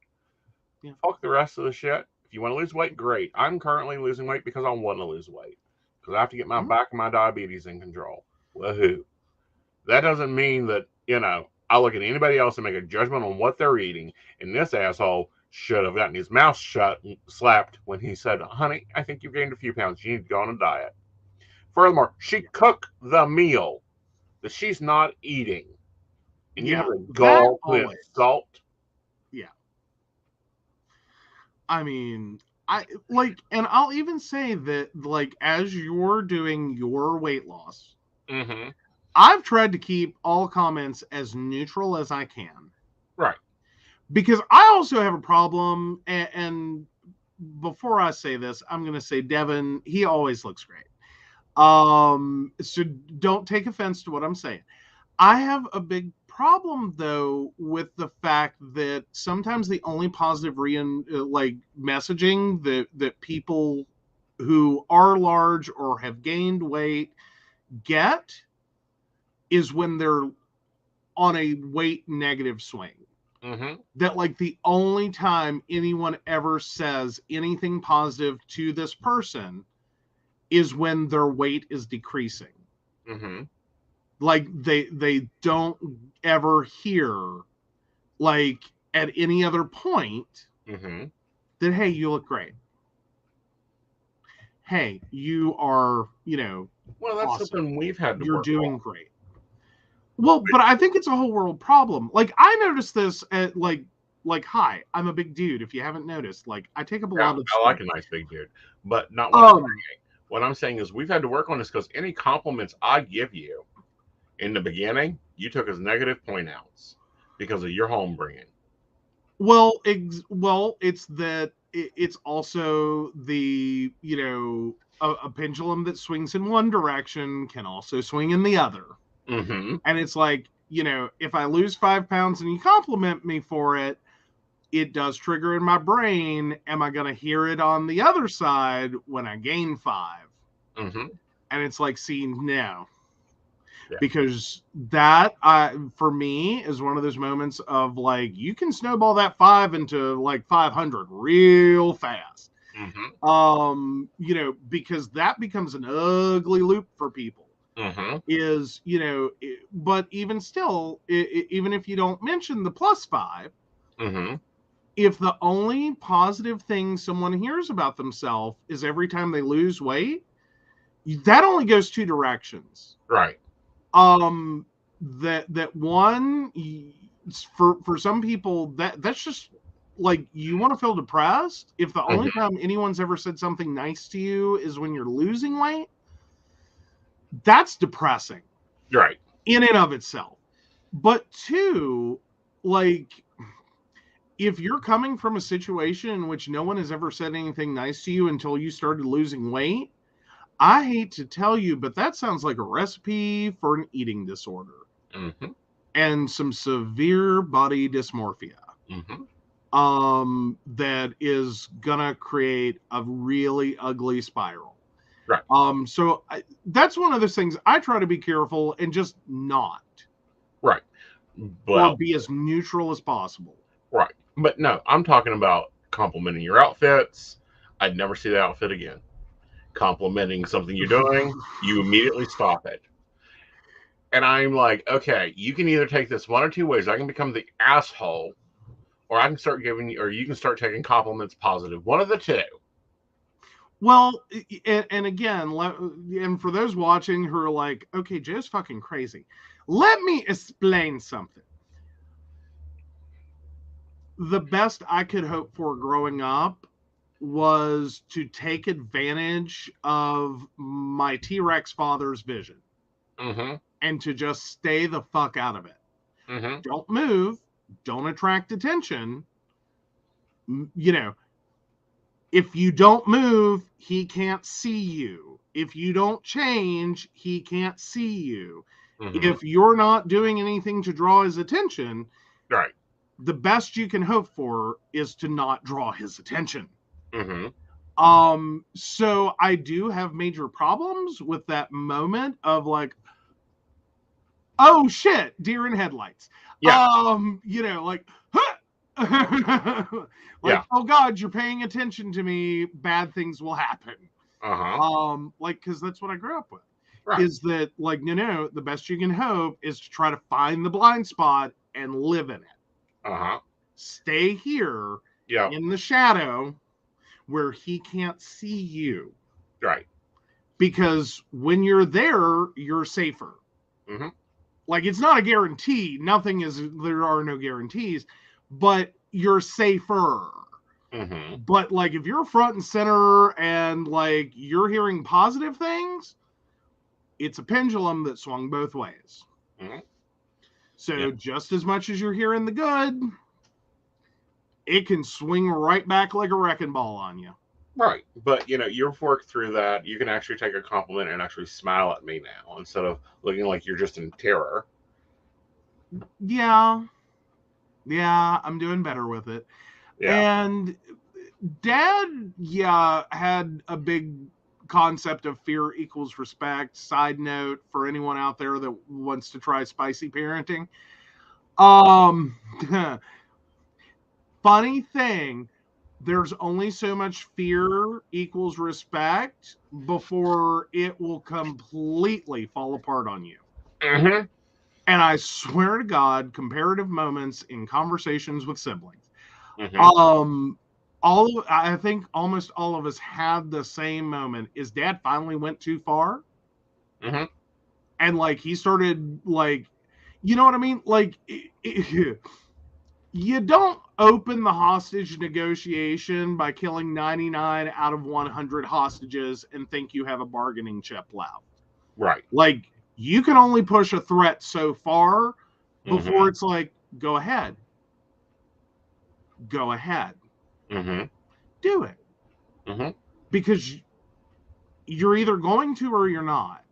Yeah. Fuck the rest of the shit. If you want to lose weight, great. I'm currently losing weight because I want to lose weight. Because I have to get my back and my diabetes in control. Woohoo. That doesn't mean that, I look at anybody else and make a judgment on what they're eating. And this asshole should have gotten his mouth slapped when he said, honey, I think you've gained a few pounds. You need to go on a diet. Furthermore, she cooked the meal that she's not eating. And you have a gall with salt. Yeah. I mean, and I'll even say that, like, as you're doing your weight loss, I've tried to keep all comments as neutral as I can. Right. Because I also have a problem, and before I say this, I'm going to say Devin, he always looks great. So don't take offense to what I'm saying. I have a big problem, though, with the fact that sometimes the only positive messaging that people who are large or have gained weight get is when they're on a weight negative swing. That, like, the only time anyone ever says anything positive to this person is when their weight is decreasing. Like, they don't ever hear, like, at any other point that, hey, you look great. Hey, you are, well, that's awesome. Something we've had to You're work doing on. Great. Well, but I think it's a whole world problem. Like, I noticed this at, like, hi, I'm a big dude. If you haven't noticed, like, I take up a lot of I like a nice big dude, but not one. What I'm saying is we've had to work on this because any compliments I give you in the beginning, you took as negative point outs because of your home bringing. Well, it's that it's also the, a pendulum that swings in one direction can also swing in the other. And it's like, if I lose 5 pounds and you compliment me for it, it does trigger in my brain. Am I going to hear it on the other side when I gain 5? And it's like, see, no. Yeah. Because that, for me, is one of those moments of, like, you can snowball that 5 into, like, 500 real fast. Because that becomes an ugly loop for people. Is, but even still, even if you don't mention the plus 5, if the only positive thing someone hears about themselves is every time they lose weight, that only goes 2 directions. Right. That one, for some people, that's just, like, you want to feel depressed. If the only time anyone's ever said something nice to you is when you're losing weight, that's depressing. Right. In and of itself. But 2, like, if you're coming from a situation in which no one has ever said anything nice to you until you started losing weight, I hate to tell you, but that sounds like a recipe for an eating disorder and some severe body dysmorphia. That is gonna create a really ugly spiral. Right. So that's one of those things I try to be careful and just not. Right. Or be as neutral as possible. Right. But no, I'm talking about complimenting your outfits. I'd never see the outfit again. Complimenting something you're doing, you immediately stop it. And I'm like, okay, you can either take this one or two ways. I can become the asshole, or I can start giving you, or you can start taking compliments positive. One of the two. Well, and again, and for those watching who are like, okay, Joe's fucking crazy. Let me explain something. The best I could hope for growing up was to take advantage of my T-Rex father's vision and to just stay the fuck out of it. Don't move. Don't attract attention. You know, if you don't move, he can't see you. If you don't change, he can't see you. If you're not doing anything to draw his attention, right, the best you can hope for is to not draw his attention. So I do have major problems with that moment of like, oh shit, deer in headlights. Yeah. You know, like, like, oh God, you're paying attention to me, bad things will happen. Like, because that's what I grew up with. Right. Is that like, no, the best you can hope is to try to find the blind spot and live in it. Stay here in the shadow where he can't see you. Right. Because when you're there, you're safer. Like, it's not a guarantee. Nothing is, there are no guarantees, but you're safer. But like, if you're front and center and like you're hearing positive things, it's a pendulum that swung both ways. So just as much as you're hearing the good, it can swing right back like a wrecking ball on you. Right. But, you know, you've worked through that. You can actually take a compliment and actually smile at me now instead of looking like you're just in terror. Yeah. Yeah, I'm doing better with it. Yeah. And Dad, had a big concept of fear equals respect. Side note for anyone out there that wants to try spicy parenting. Funny thing, there's only so much fear equals respect before it will completely fall apart on you. And I swear to God, comparative moments in conversations with siblings. I think almost all of us had the same moment. Is Dad finally went too far? And like, he started like, you know what I mean? Like, you don't open the hostage negotiation by killing 99 out of 100 hostages and think you have a bargaining chip left. Right. Like, you can only push a threat so far before it's like, go ahead. Go ahead. Do it. Because you're either going to or you're not.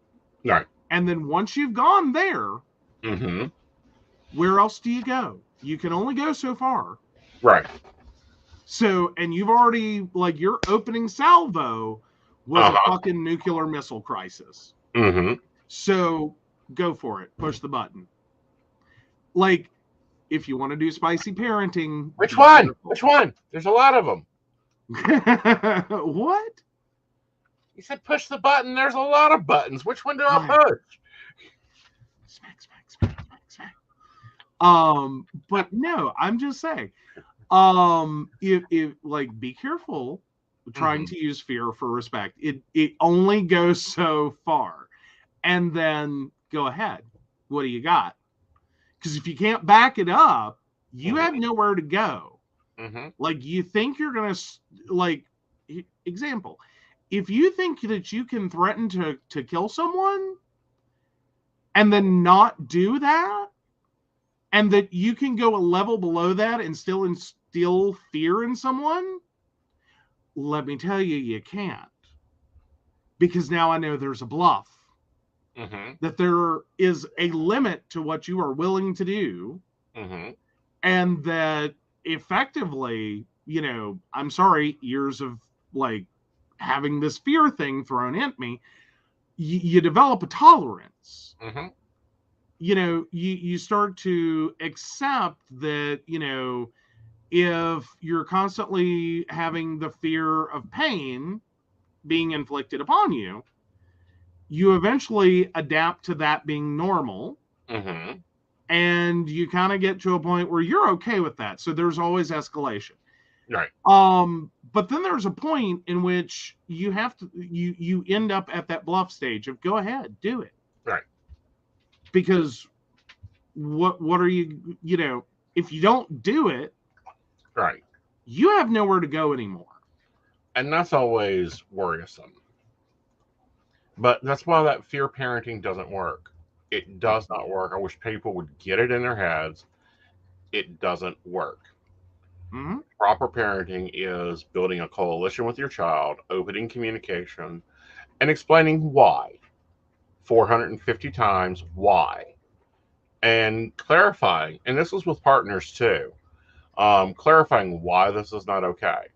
Right. And then once you've gone there, where else do you go? You can only go so far. Right. So, and you've already, like, your opening salvo was a fucking nuclear missile crisis. So, go for it. Push the button. Like, if you want to do spicy parenting. Which one? Careful. Which one? There's a lot of them. What? You said push the button. There's a lot of buttons. Which one do I push? Smack, smack, smack, smack, smack. But no, I'm just saying, if like, be careful trying to use fear for respect. It only goes so far, and then go ahead. What do you got? Because if you can't back it up, you have nowhere to go. Like, you think you're gonna, like, example, if you think that you can threaten to kill someone and then not do that, and that you can go a level below that and still instill fear in someone, let me tell you, you can't. because now I know there's a bluff. Mm-hmm. That there is a limit to what you are willing to do. Mm-hmm. And that effectively, you know, I'm sorry, years of like having this fear thing thrown at me, you develop a tolerance. Mm-hmm. You know, you start to accept that, you know, if you're constantly having the fear of pain being inflicted upon you, you eventually adapt to that being normal. Mm-hmm. And you kind of get to a point where you're okay with that. So there's always escalation. Right. But then there's a point in which you have to you end up at that bluff stage of go ahead, do it. Right. Because what are you, you know, if you don't do it, right, you have nowhere to go anymore. And that's always worrisome. But that's why that fear parenting doesn't work. It does not work. I wish people would get it in their heads. It doesn't work. Mm-hmm. Proper parenting is building a coalition with your child, opening communication, and explaining why. 450 times why. And clarifying, and this is with partners too, clarifying why this is not okay.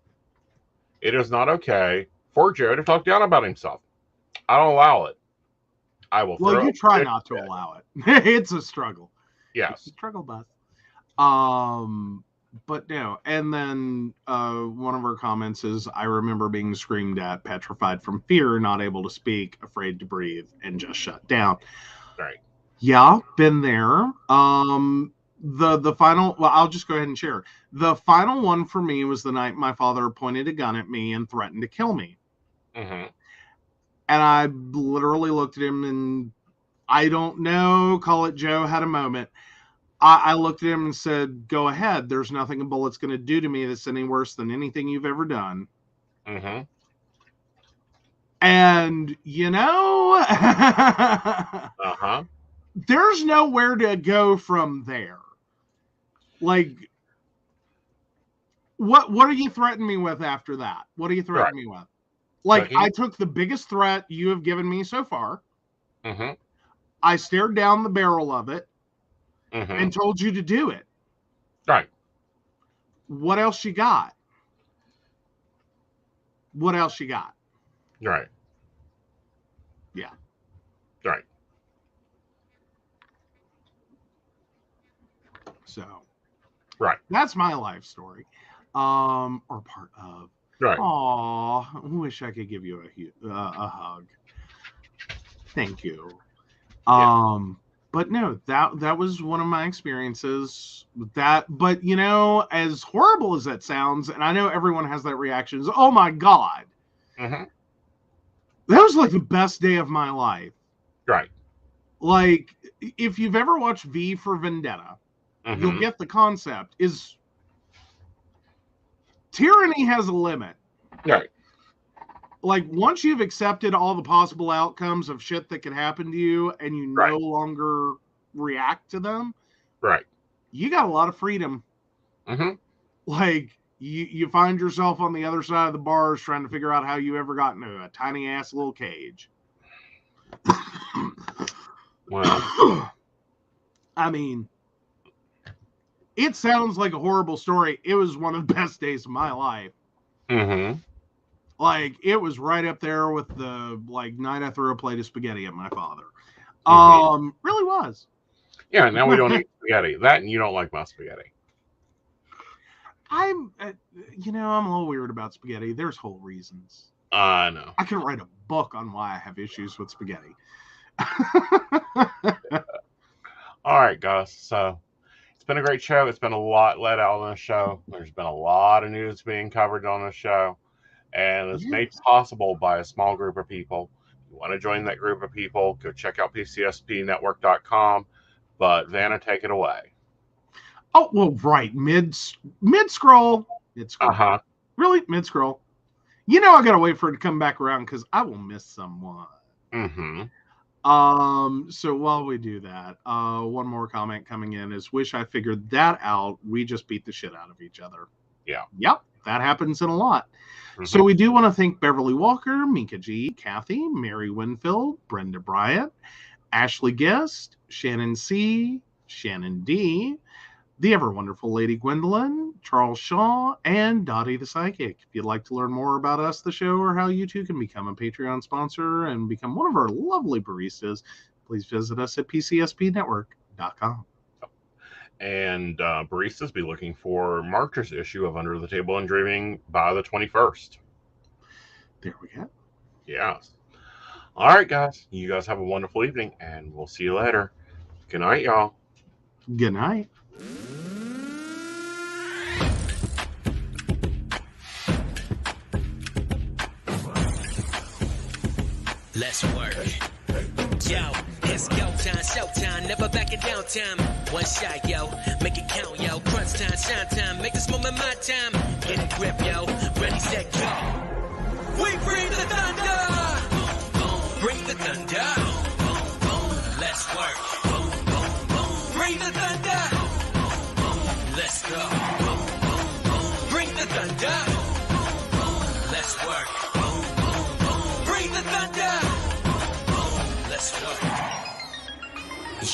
It is not okay for Joe to talk down about himself. I don't allow it. I will. Well, you try not to allow it. It's a struggle. Yes, it's a struggle bus. But no. And then one of our comments is, I remember being screamed at, petrified from fear, not able to speak, afraid to breathe, and just shut down. Right. Yeah, been there. The final, well, I'll just go ahead and share. The final one for me was the night my father pointed a gun at me and threatened to kill me. Mm-hmm. And I literally looked at him and, I don't know, call it Joe had a moment. I looked at him and said, go ahead. There's nothing a bullet's going to do to me that's any worse than anything you've ever done. Mm-hmm. And, you know, uh-huh. There's nowhere to go from there. Like, what are you threatening me with after that? What are you threatening me with? Like, I took the biggest threat you have given me so far. Mm-hmm. I stared down the barrel of it. Mm-hmm. And told you to do it. Right. What else you got? What else you got? Right. Yeah. Right. So. Right. That's my life story. Or part of. Right. Aw, I wish I could give you a hug. Thank you. Yeah. But no, that was one of my experiences with that. But, you know, as horrible as that sounds, and I know everyone has that reaction, is, oh my God. Mm-hmm. That was like the best day of my life. Right. Like, if you've ever watched V for Vendetta, you'll get the concept, is tyranny has a limit. Right. Like, once you've accepted all the possible outcomes of shit that could happen to you and you no longer react to them, right, you got a lot of freedom. Mm-hmm. Like, you find yourself on the other side of the bars trying to figure out how you ever got into a tiny ass little cage. Well, I mean, it sounds like a horrible story. It was one of the best days of my life. Mm-hmm. Like, it was right up there with the, like, night I threw a plate of spaghetti at my father. Really was. Yeah, now we don't eat spaghetti. That, and you don't like my spaghetti. I'm a little weird about spaghetti. There's whole reasons. I know. I could write a book on why I have issues with spaghetti. All right, guys. So it's been a great show. It's been a lot let out on the show. There's been a lot of news being covered on the show. And it's made possible by a small group of people. If you want to join that group of people, go check out PCSPnetwork.com. But Vanna, take it away. Oh, well, right. Mid-scroll. Uh-huh. Really? Mid-scroll. You know I got to wait for it to come back around because I will miss someone. Mm-hmm. So while we do that, one more comment coming in is, wish I figured that out. We just beat the shit out of each other. Yeah. Yep. that happens in a lot. So we do want to thank Beverly Walker, Mika G, Kathy, Mary Winfield, Brenda Bryant, Ashley Guest, Shannon C, Shannon D, the ever wonderful Lady Gwendolyn, Charles Shaw, and Dottie the Psychic. If you'd like to learn more about us, the show, or how you too can become a Patreon sponsor and become one of our lovely baristas, please visit us at pcspnetwork.com. And baristas, be looking for March's issue of Under the Table and Dreaming by the 21st. There we go. Yes. All right, guys. You guys have a wonderful evening, and we'll see you later. Good night, y'all. Good night. Let's work. Yo, it's go time, showtime, never backing down time. One shot, yo, make it count, yo. Crunch time, shine time, make this moment my time. Get a grip, yo, ready, set, go. We bring the thunder. Bring the thunder. Let's work. Bring the thunder. Let's go. Bring the thunder. Let's work. Bring the thunder. Let's go.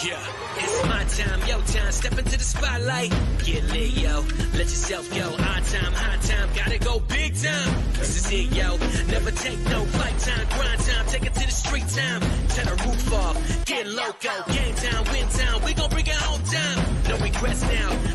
Yeah, it's my time, yo time. Step into the spotlight. Get lit, yo. Let yourself go. Our time, high time. Gotta go big time. This is it, yo. Never take no flight time. Grind time. Take it to the street time. Turn the roof off. Get loco. Game time, win time. We gon' bring it home time. No regrets now.